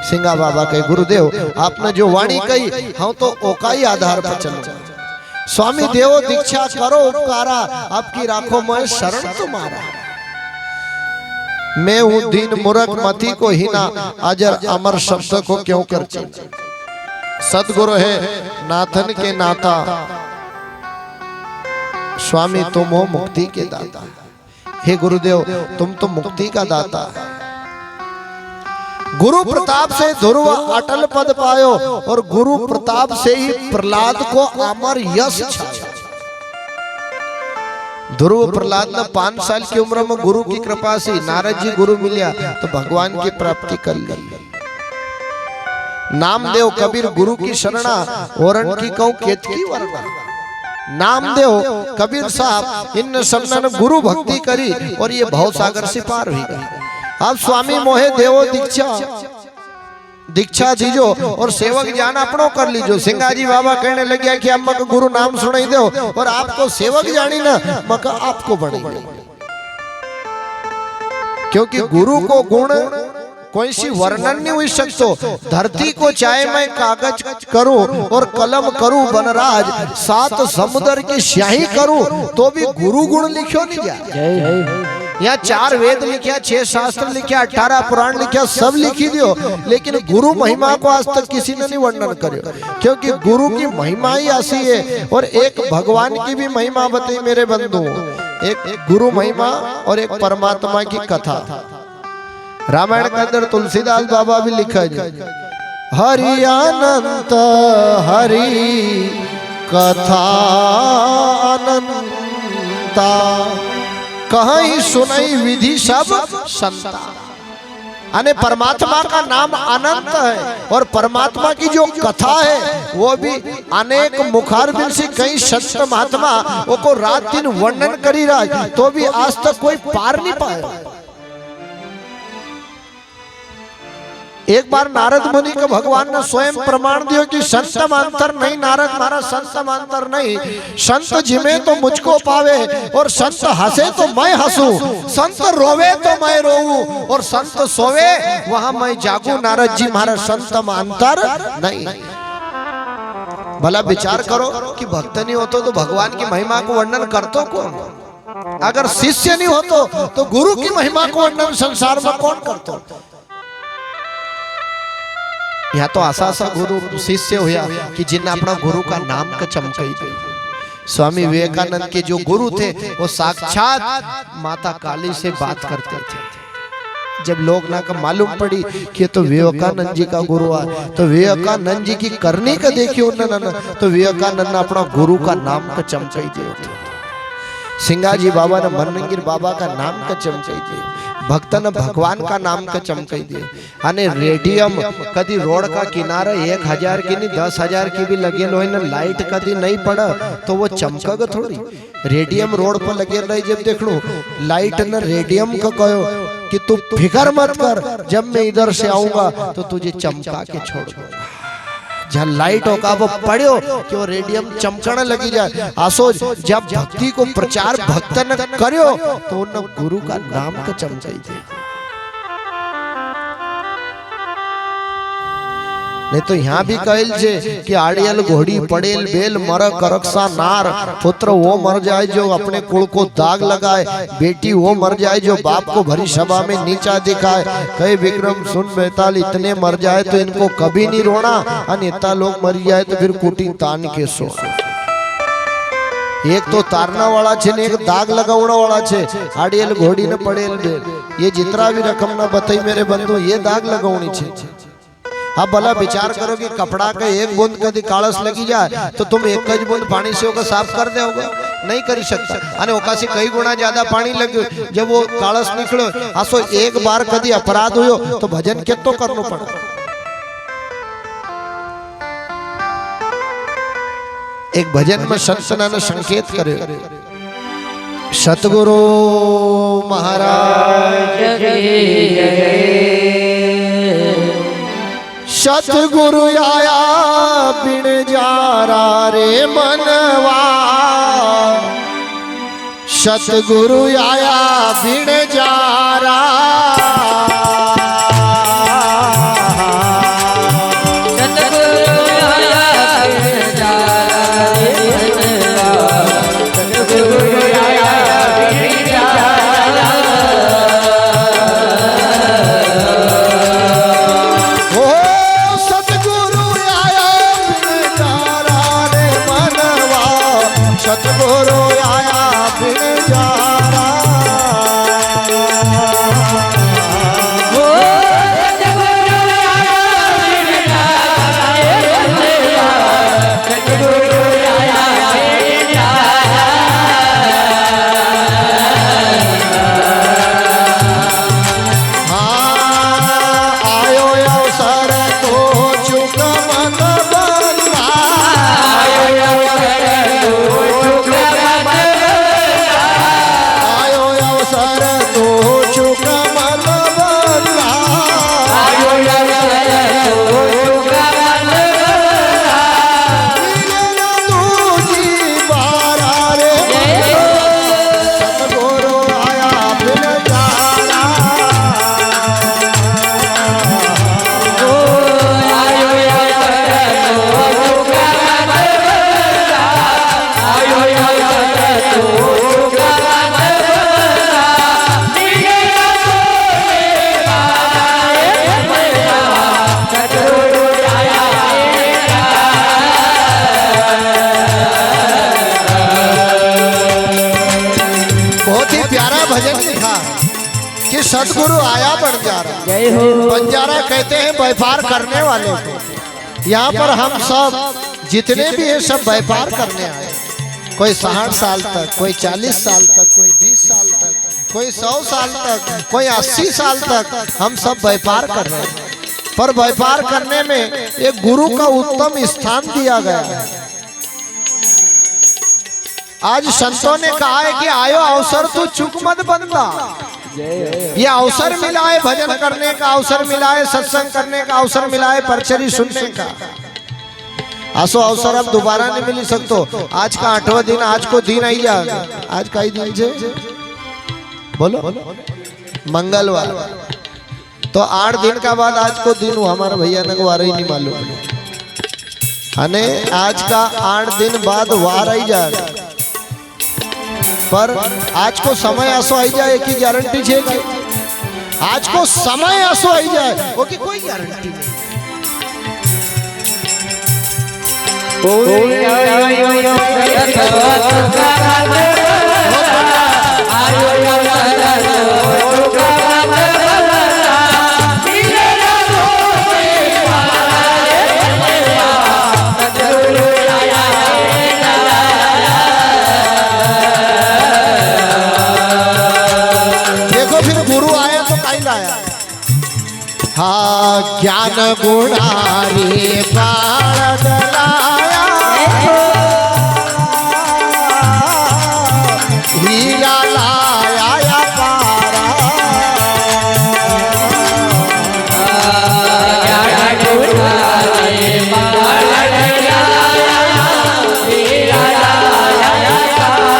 [SPEAKER 1] सिंगा बाबा कहे गुरुदेव आपने जो वाणी कही हम तो ओका ही आधार पर चलो। स्वामी देवो दीक्षा करो उपकारा आपकी राखो मैं शरण तुम्हारा। मैं हूं दीन मूर्ख मति को हीना अजर अमर शब्द को क्यों कर सतगुरु है नाथन के नाता स्वामी तुम हो मुक्ति के दाता। हे गुरुदेव तुम तो मुक्ति का दाता। गुरु प्रताप से ध्रुव अटल पद पायो और गुरु प्रताप से ही प्रहलाद को अमर यश छाया। ध्रुव प्रहलाद ने 5 साल की उम्र में गुरु की कृपा से नारद जी गुरु मिलिया तो भगवान की प्राप्ति कर ली। नामदेव कबीर गुरु की शरणा औरन की कहूं केतकी वरना। नामदेव कबीर साहब इन सबने गुरु भक्ति करी और ये भव सागर से पार हुई गई। अब स्वामी मोहे देवो दीक्षा दीजो और सेवक ज्ञान अपनो कर लीजो। सिंगाजी बाबा कहने लगे कि अब मक गुरु नाम सुनाई दो और आपको सेवक जानी ना मक आपको बनेगी। क्योंकि गुरु को गुण कोई सी वर्णन नहीं हुई सकतो। धरती को चाहे मैं कागज करूं और कलम करूं बनराज 7 समुद्र की स्याही करूं तो भी गुरु गुण लिखो नहीं जाए। यहाँ 4 वेद लिखा 6 शास्त्र लिखा 18 पुराण लिखा सब लिखी दियो लेकिन गुरु महिमा को आज तक किसी ने नहीं वर्णन करो। क्योंकि गुरु की महिमा ही ऐसी है और एक भगवान की भी महिमा बताई मेरे बंधु। एक गुरु महिमा और एक परमात्मा की कथा। रामायण के अंदर तुलसीदास बाबा भी लिखा है हरि अनंत हरि कथा अनंता कहीं सुनाई विधि सब संता। अने परमात्मा का नाम अनंत है और परमात्मा की जो कथा है वो भी अनेक मुखार बिन से कई संत महात्मा वो को रात दिन वर्णन करी रहा तो भी आज तक कोई पार नहीं पाया। एक बार नारद मुनि को भगवान ने स्वयं प्रमाण दिया कि संत मांतर नहीं नारद महाराज, संत मांतर नहीं, संत जिमे तो मुझको पावे और संत हंसे तो मैं हंसूं, संत रोवे तो मैं रोऊं और संत सोवे वहां मैं जागूं। नारद जी महाराज संत मांतर नहीं। भला विचार करो कि भक्त नहीं होतो तो भगवान की महिमा को वर्णन करतो कौन? अगर शिष्य नहीं होतो तो गुरु की महिमा को वर्णन संसार में कौन करतो? यहाँ तो आसा गुरु शिष्य हुआ कि जिन्हें अपना गुरु का नाम का चमकाई दे। स्वामी विवेकानंद के जो गुरु थे वो साक्षात माता काली से बात करते थे। जब लोग ना का मालूम पड़ी कि तो विवेकानंद जी का गुरु है तो विवेकानंद जी की करनी का देखिए उन्होंने तो विवेकानंद ने अपना गुरु का नाम का चमकाई दिया। सिंगाजी बाबा ने मन्नगिर बाबा का नाम का चमकाई दिया। भक्त ने भगवान का नाम का चमकाई दिए। अने रेडियम कदी रोड का किनारा 1000 की नहीं 10,000 की भी लगे लो ना लाइट कदी नहीं पड़ा तो वो चमकेगा थोड़ी। रेडियम रोड पर लगे रही जब देख लो लाइट ने रेडियम को कहो कि तू फिकर मत कर, जब मैं इधर से आऊंगा तो तुझे चमका के छोड़ दूंगा। जहाँ लाइट होगा वो पढ़ो कि वो रेडियम चमकने लगी जाए। आसो जब भक्ति को प्रचार भक्त न करो तो उन गुरु का नाम का चमकाई दे। नहीं तो यहाँ भी कहल छे कि आड़ियल घोड़ी पड़ेल बेल मर करक्सा नार, पुत्र वो मर जाए जो अपने कुल को दाग लगाए, बेटी वो मर जाए जो बाप को भरी सभा में नीचा दिखाए। कहे विक्रम सुन बेताल इतने मर जाए तो इनको कभी नहीं रोना, और इतना लोग मर जाए तो फिर कुटी तान के सो। एक तो तारना वाला छे ने एक दाग लगावना वाला छे। आड़ियल घोड़ी ने पड़ेल बेल ये जितना भी रकम ना बताई मेरे बंधु ये दाग लगावनी छे। अब भला विचार करो कि कपड़ा का एक बूंद कभी कालस लगी जाए तो तुम एक ज बूंद पानी से होगा साफ कर दोगे? नहीं कर सकता। अने ओका से कई गुना ज्यादा पानी लगे जब वो कालस निकलो आसो एक बार कभी अपराध हुयो तो भजन कितो करनो पड़े। एक भजन में संतना ने संकेत करे सतगुरु महाराज सतगुरु आया बिन जारा रे मनवा, सतगुरु आया बिन जारा,
[SPEAKER 2] सतगुरु आया बिन जारा रे मनवा, सतगुरु आया बिन जारा।
[SPEAKER 1] सतगुरु आया बिन जारा, सतगुरु आया बंजारा। बंजारा कहते हैं व्यापार करने वाले को। यहाँ पर हम सब जितने भी हैं सब व्यापार करने आए। कोई 60 साल तक, कोई 40 साल तक, कोई 20 साल तक, कोई 100 साल तक, कोई 80 साल तक हम सब व्यापार कर रहे हैं, पर व्यापार करने में एक गुरु का उत्तम स्थान दिया गया है। आज संतों ने कहा है कि आयो अवसर तो चूक मत बंदा। ये अवसर मिला है भजन करने का, अवसर मिला है सत्संग करने का, अवसर मिला है परचरी सुनने का। आसो अवसर अब दोबारा नहीं मिल सकतो। आज का 8वां दिन, आज को दिन आई जा, आज का ही दिन है बोलो मंगलवार, तो 8 दिन का बाद आज को दिन हुआ। हमारा भैया ने वार ही नहीं मालूम, अने आज का 8 दिन बाद वार आई जा, पर आज को समय ऐसो आई जाए की गारंटी है कि आज को समय ऐसो आई जाए वो की कोई गारंटी नहीं। हाँ ज्ञान गुणारी बाण लाया, हीरा लाया पारा। ज्ञान गुणारी बाण लाया, हीरा लाया पारा।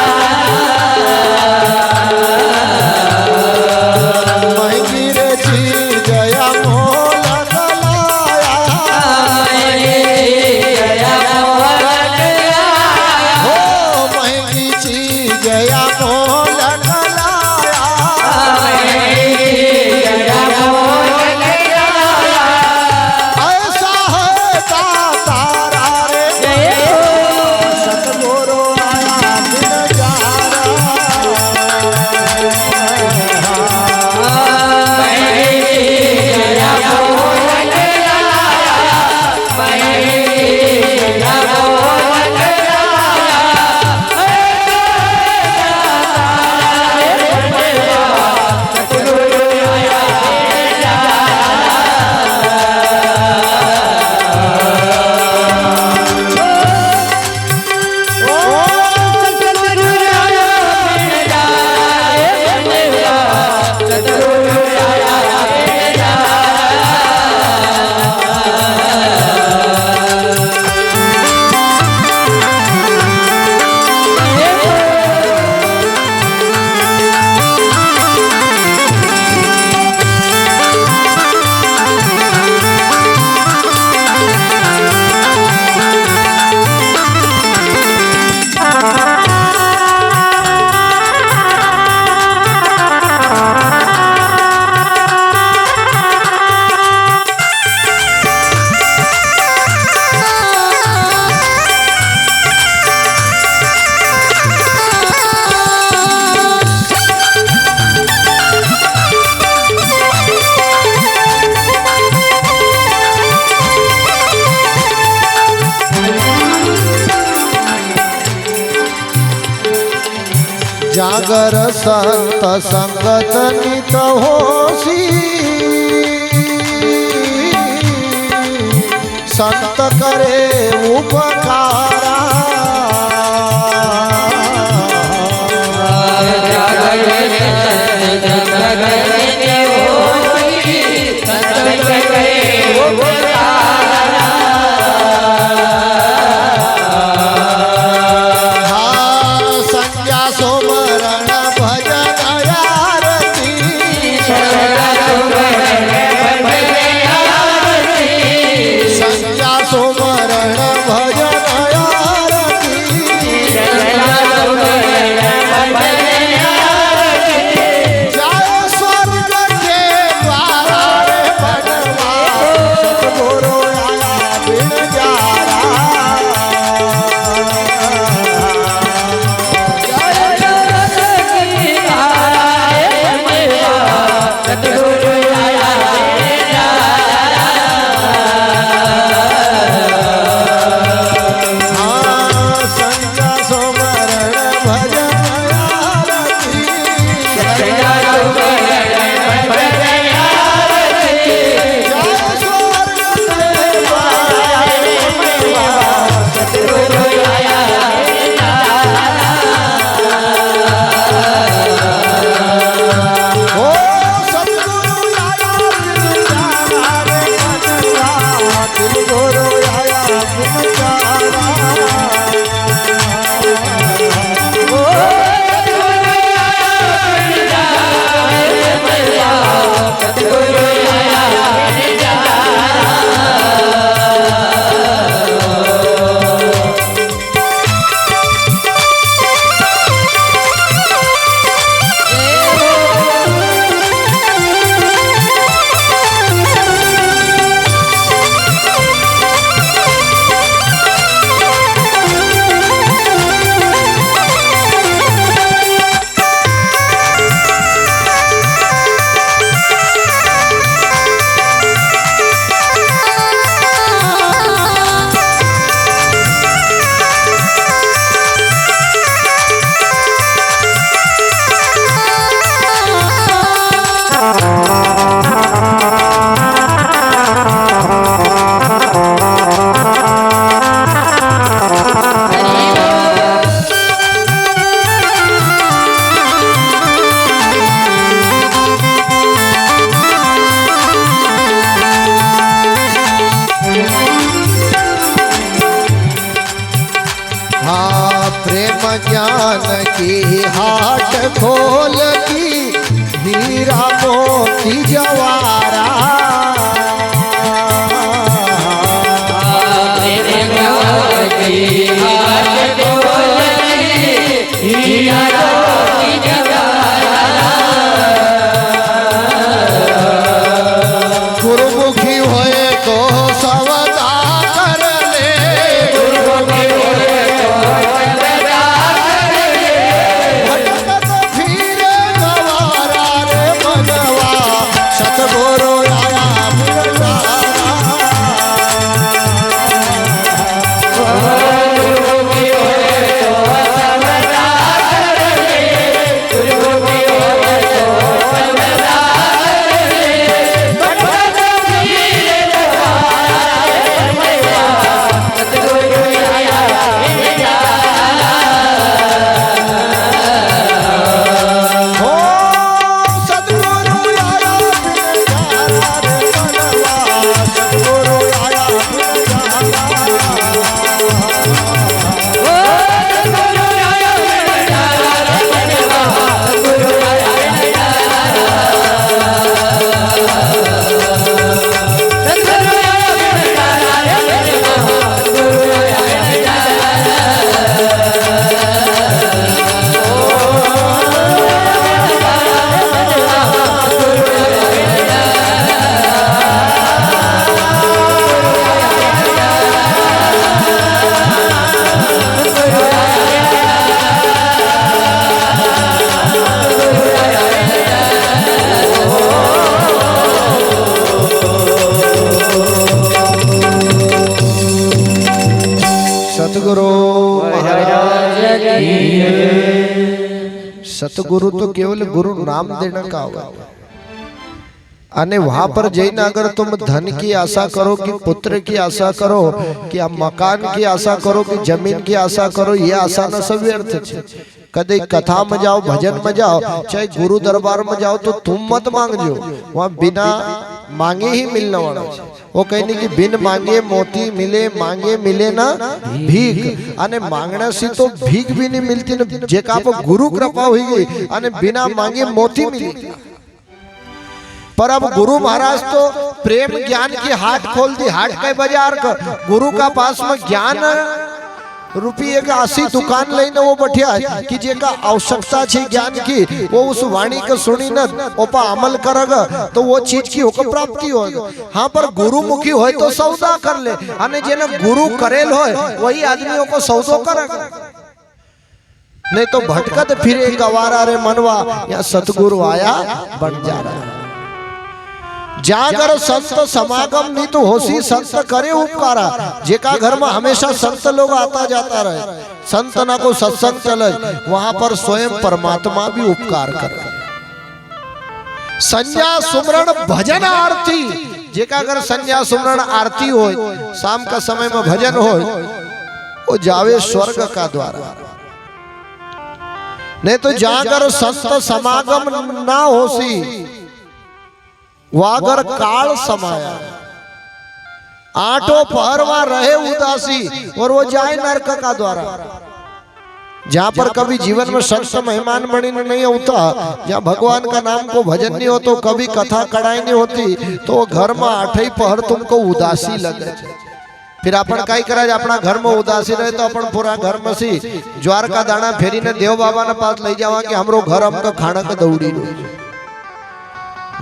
[SPEAKER 1] महंगी रे चीज जया जागर संत संगत नित होसी, संत करे उपकारा। सुमरण भजन ज्ञान की हाट खोल की हीरा मोती जवारा गुरुमुखी होए तो सवदा कर ले भटकत फिरे गवारा रे मनवा सतगुरु आया सतगुरु सतगुरु तो केवल गुरु नाम देने का होगा अने वहां पर जईने अगर तुम धन की आशा करो कि पुत्र की आशा करो कि आप मकान की आशा करो कि जमीन की आशा करो ये आशा न सब व्यर्थ है कदे कथा में जाओ भजन में जाओ चाहे गुरु दरबार में जाओ तो तुम मत मांगजो वहां बिना मांगे ही मिलने वाला वो कहने की बिन मांगे मोती मिले मांगे मिले ना भीख अने मांगने से तो भीख भी नहीं मिलती न जेका पर गुरु कृपा हुई गई अने बिना मांगे मोती मिली पर अब गुरु महाराज तो प्रेम ज्ञान की हाट खोल दी हाट का बाजार का गुरु का पास में ज्ञान रुपये का 80 दुकान लेने वो बैठा कि जेका आवश्यकता छे ज्ञान की वो उस वाणी को सुनी न ओपा अमल करेगा तो वो चीज की होकर प्राप्ति होगी हाँ पर गुरुमुखी होए तो सौदा कर ले अने जेने गुरु करेल होए वही आदमियों को सौदो करेगा नहीं तो भटकत फिरे गवारा रे मनवा या सतगुरु आया बन जा रहा जागर संत समागम नहीं तो होसी संत करे उपकारा जेका घर में हमेशा संत लोग आता जाता रहे संत ना को सत्संग चले वहां पर स्वयं परमात्मा भी उपकार करे संध्या सुमरण भजन आरती जेका अगर संध्या सुमरण आरती हो शाम का समय में भजन हो वो जावे स्वर्ग का द्वारा नहीं तो जागर संत समागम ना होसी वागर काल समाया आठों पहर वहां रहे उदासी और वो जाए नरक का द्वारा। जहाँ पर कभी जीवन में संत मेहमान बनी नहीं होता, जहाँ भगवान का नाम को भजन नहीं हो, तो कभी कथा कड़ाई नहीं होती, तो घर में आठे पहर तुमको उदासी लगे। फिर अपन कई करा अपना घर में उदासी रहे तो अपन पूरा घर में सी ज्वार का दाना फेरी ने देव बाबा ने पास ले जावा कि हमरो घर हमका खाना का दौड़ी लो।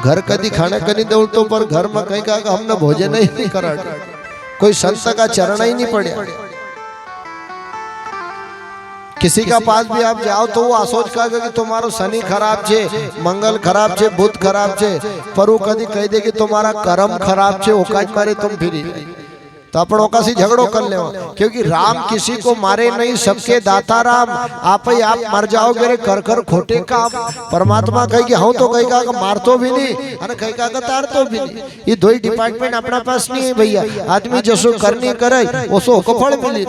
[SPEAKER 1] घर कदी खाना कनी दौड़तो पर घर में कहीं कहा हमने भोजन ही नहीं करा, कोई संत का चरण ही नहीं पड़ा। किसी का पास भी आप जाओ तो वो आसोच कहा कि तुम्हारो शनि खराब छे, मंगल खराब छे, बुध खराब छे, पर वो कदी कह दे कि तुम्हारा कर्म खराब छे, ओकाज मारे तुम फिरी। तो अपन ओका से झगड़ो कर ले, क्योंकि राम किसी को मारे नहीं, सबके दाता राम, आप ही आप मर जाओगे रे कर कर खोटे काम। परमात्मा कहे कि हाँ तो कहेगा कि मार तो भी नहीं और कहेगा कि तार तो भी नहीं। ये दो ही डिपार्टमेंट अपना पास नहीं है भैया। आदमी जसो करनी करे उसो को फल मिली।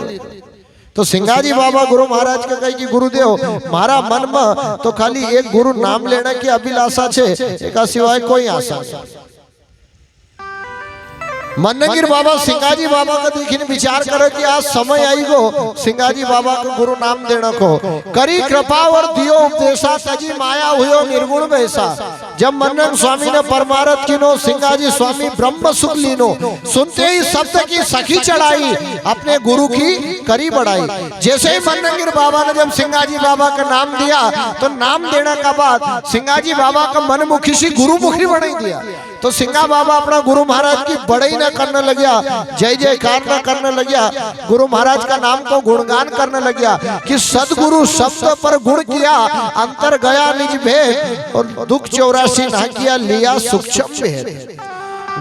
[SPEAKER 1] तो सिंगाजी बाबा गुरु महाराज के कहे कि गुरुदेव मारा मन में तो खाली एक गुरु नाम लेने की अभिलाषा छे, एका सिवाय कोई आशा नहीं। मन्नगिर बाबा सिंगाजी बाबा का देखिए विचार करे कि आज समय आई गो सिंगाजी बाबा को गुरु नाम देने को। करी कृपा और दियो उपदेशा, तजी माया हुयो निर्गुण वैसा। जब मन्नन स्वामी ने परमारथ कीनो, सिंगाजी स्वामी ब्रह्म सुख लीनो। सुनते ही शब्द की सखी चढ़ाई, अपने गुरु की करी बढ़ाई। जैसे ही मन्नगिर बाबा ने जब सिंगाजी बाबा का नाम दिया, तो नाम देने का बाद सिंगाजी बाबा का मनमुखी से गुरुमुखी बढ़ाई दिया। तो सिंगा बाबा अपना गुरु महाराज की बड़ाई न करने लग्या, जय जयकार न करने लग्या, गुरु महाराज का नाम को गुणगान करने लग्या कि सदगुरु शब्द पर गुण किया, अंतर गया निज भेद और दुख 84 ना किया, लिया सूक्ष्म भेद।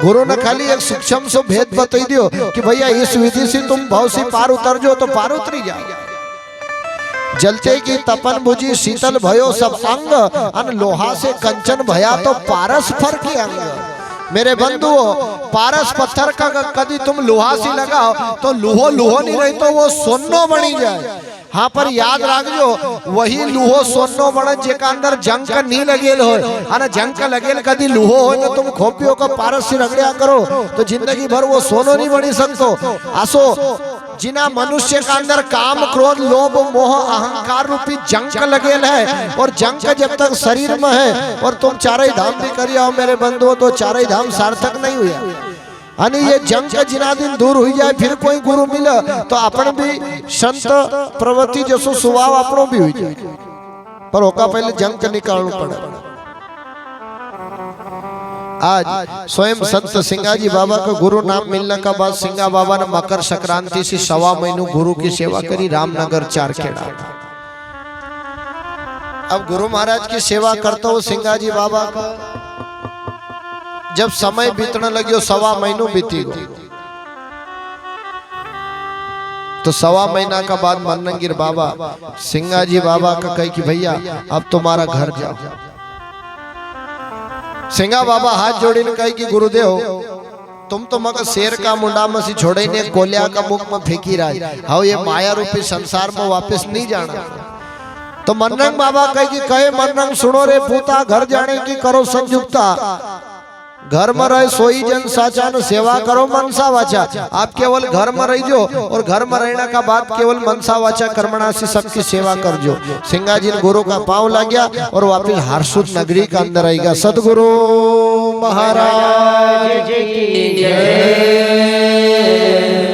[SPEAKER 1] गुरु ने खाली एक सूक्ष्म से भेद बता दियो कि भैया इस विधि से तुम भाव से पार उतर जो तो पार उतरी जाओ। जलते की तपन बुझी शीतल भयो सब अंग, अन लोहा से कंचन भया तो पारस फर के अंग। मेरे बंधुओं, पारस पत्थर का कभी तुम लोहा से लगाओ तो लूहो लूहो नहीं रही तो वो सोनो बनी जाए। हाँ पर याद रखो वही लूहो सोनो बने जेका अंदर जंग नहीं लगेल हो, अने जंग लगेल कदी लूहो हो तो तुम खोपियों का पारस से रगड़िया करो तो जिंदगी भर वो सोनो नहीं बनी सकतो। आसो जिना मनुष्य का अंदर काम क्रोध लोभ मोह अहंकार रूपी जंक लगेल है, और जंक जब तक शरीर में है और तुम चारे धाम भी करी आओ मेरे बंधुओं तो चारे धाम सार्थक नहीं हुआ। यानी ये जंक जिना दिन दूर हो जाए फिर कोई गुरु मिले तो अपन भी संत प्रवृत्ति जैसो स्वभाव अपनों भी हो जाए, पर ओका पहले जंक निकालना पड़े। आज स्वयं संत सिंगाजी बाबा का गुरु नाम मिलने का बाद सिंगा बाबा ने मकर संक्रांति से 1.25 महीनों गुरु की सेवा करी रामनगर 4 खेड़ा। अब गुरु महाराज की सेवा करता हूँ सिंगाजी बाबा का, जब समय बीतने लगी 1.25 महीनों बीती गो, तो 1.25 महीना का बाद मन्नगिर बाबा सिंगाजी बाबा का कही कि भैया अब तुम्हारा घर जाओ। सिंगा बाबा हाथ जोड़ी ने कही कि गुरुदेव तुम तो मगर शेर का मुंडा में से छोड़े ने कोलिया का मुख में फेंकी रहा, हाँ ये माया रूपी संसार में वापस नहीं जाना। तो मन्नंग बाबा कहे मन्नंग सुनो रे पूता, घर जाने की करो संयुक्ता, घर में रहे सोई जन साचा न सेवा करो मनसा वाचा। आप केवल घर में रह जो और घर में रहने का बाद केवल मनसा वाचा कर्मणा से सबकी सेवा कर जो। सिंगाजी ने गुरु का पांव लग गया और वापिस हरसुद नगरी का अंदर आएगा। सदगुरु महाराज की जय।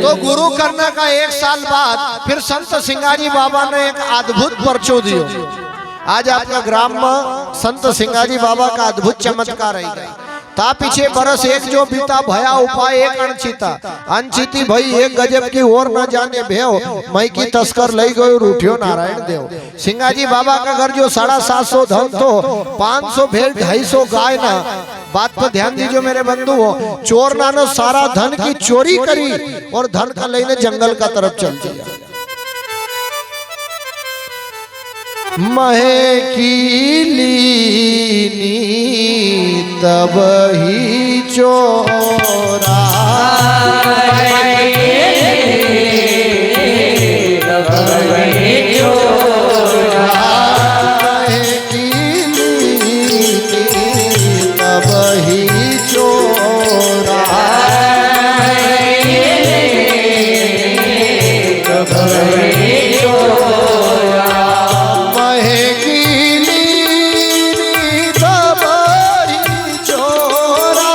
[SPEAKER 1] तो गुरु करने का 1 साल बाद फिर संत सिंगाजी बाबा ने एक अद्भुत परचो दियो। आज आपका ग्राम में संत सिंगाजी बाबा का अद्भुत चमत्कार है। ता पीछे बरस एक जो बीता भया उपाय एक अनचिती भई एक गजब की और न जाने भेव, मई की तस्कर लई गयो रूठियो नारायण देव। सिंगाजी बाबा का घर जो 750 धन तो 500 भेड़ 250 गाय ना। बात पर ध्यान दीजिए मेरे बंधुओं, चोर नानो सारा धन की चोरी करी और धन का लेने जंगल का तरफ चल दिया। महे की लीनी तब ही चोरा, तब ही चोरा महेगी नीरी दबरी चोरा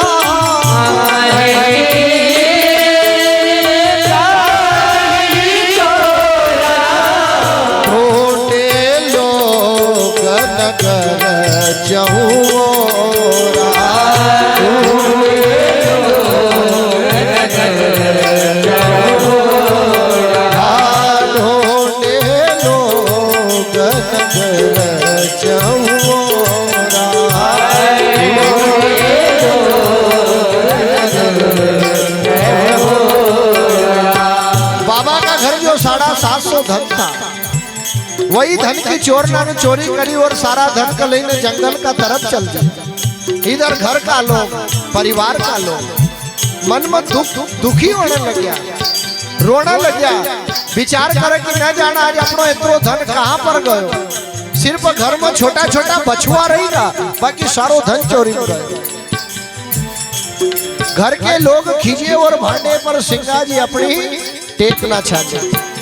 [SPEAKER 1] ढूंढे लोग नगर चहुरा ढूंढे लोग नगर चहुरा बाबा का घर जो 750 धन था वही धन की चोर ने चोरी करी और सारा धन का लेने जंगल का तरफ चल दिया। इधर घर का लोग परिवार का लोग मन में दुखी होने लग गया, रोना लग गया, विचार करे कि न जाना आज अपनो इतनो धन कहाँ पर गयो। सिर्फ घर में छोटा छोटा बछुआ रहेगा, बाकी सारो धन चोरी में गयो। घर के लोग खींचे और भांडे पर सिंगा जी अपनी टेकना चाहते।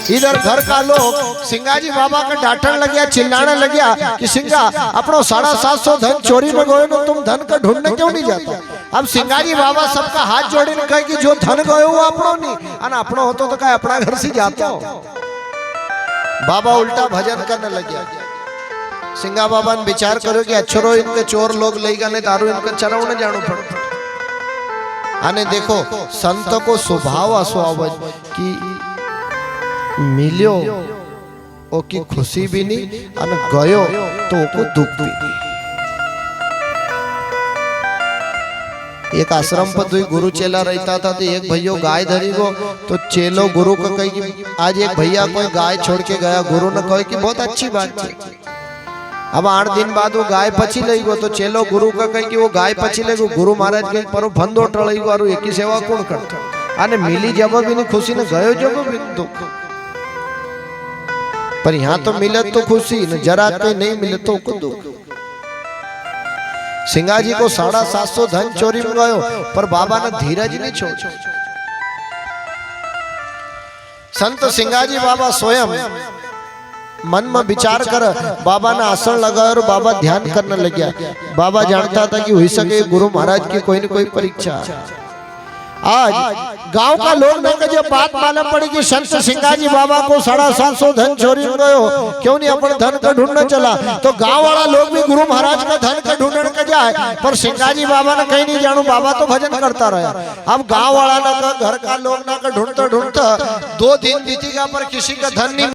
[SPEAKER 1] इधर घर का लोग सिंगा जी बाबा का डांटने लग गया, चिल्लाने लग गया कि सिंगा अपनो 750 धन चोरी में गयो ना, तुम धन का ढूंढने क्यों नहीं जाता। अब सिंगा जी बाबा सबका हाथ जोड़े ने कहे कि जो धन गयो वो अपनो नहीं, अन अपनो होतो तो क्या अपना घर से जाता हो। बाबा उल्टा भजन करने लग गया। सिंगा बाबा ने विचार करो कि अच्छरो इनके चोर लोग लेगा नहीं दारू इनका चराव न जानो पड़ता। आने देखो संत को स्वभाव अस्वावज कि मिल्यो ओकी खुशी भी नहीं और गयो तो ओको दुख भी नहीं। एक आश्रम पर दो गुरु चेला रहता था, तो एक भैया गाय धरी गो तो चेलो गुरु को कही कि आज एक भैया कोई गाय छोड़ के गया। गुरु ने कहे कि बहुत अच्छी बात है। अब 8 दिन बाद वो गाय पची लई गो तो चेलो गुरु का कही कि वो गाय पची ले गो। गुरु महाराज के पर भंदो टळई गो और एक ही सेवा कौन करता। आने मिली जब भी नहीं खुशी ने गयो जब भी दुख। पर यहाँ तो मिले तो खुशी न, जरा कहीं नहीं मिले तो दुख। सिंगा जी को 750 धन चोरी में गयो, पर बाबा ने धीरज नहीं छोड़ा। संत सिंगा जी बाबा स्वयं मन में विचार कर बाबा ने आसन लगाया और बाबा ध्यान करने लग गया। बाबा जानता था कि हो सके गुरु महाराज की कोई न कोई परीक्षा। आज गांव का लोग ने जब बात मालूम पड़ी कि संत सिंगा जी बाबा को 750 धन चोरी हो गयो, क्यों नहीं अपन धन का ढूंढने चला। तो गांव वाला लोग भी गुरु महाराज का धन का ढूंढने का जाए, पर सिंगा जी बाबा ने कहीं नहीं जानू, बाबा तो भजन करता रहा। अब गांव वाला ना घर का लोग ना ढूंढता ढूंढता 2 दिन बीतेगा पर किसी का धन नहीं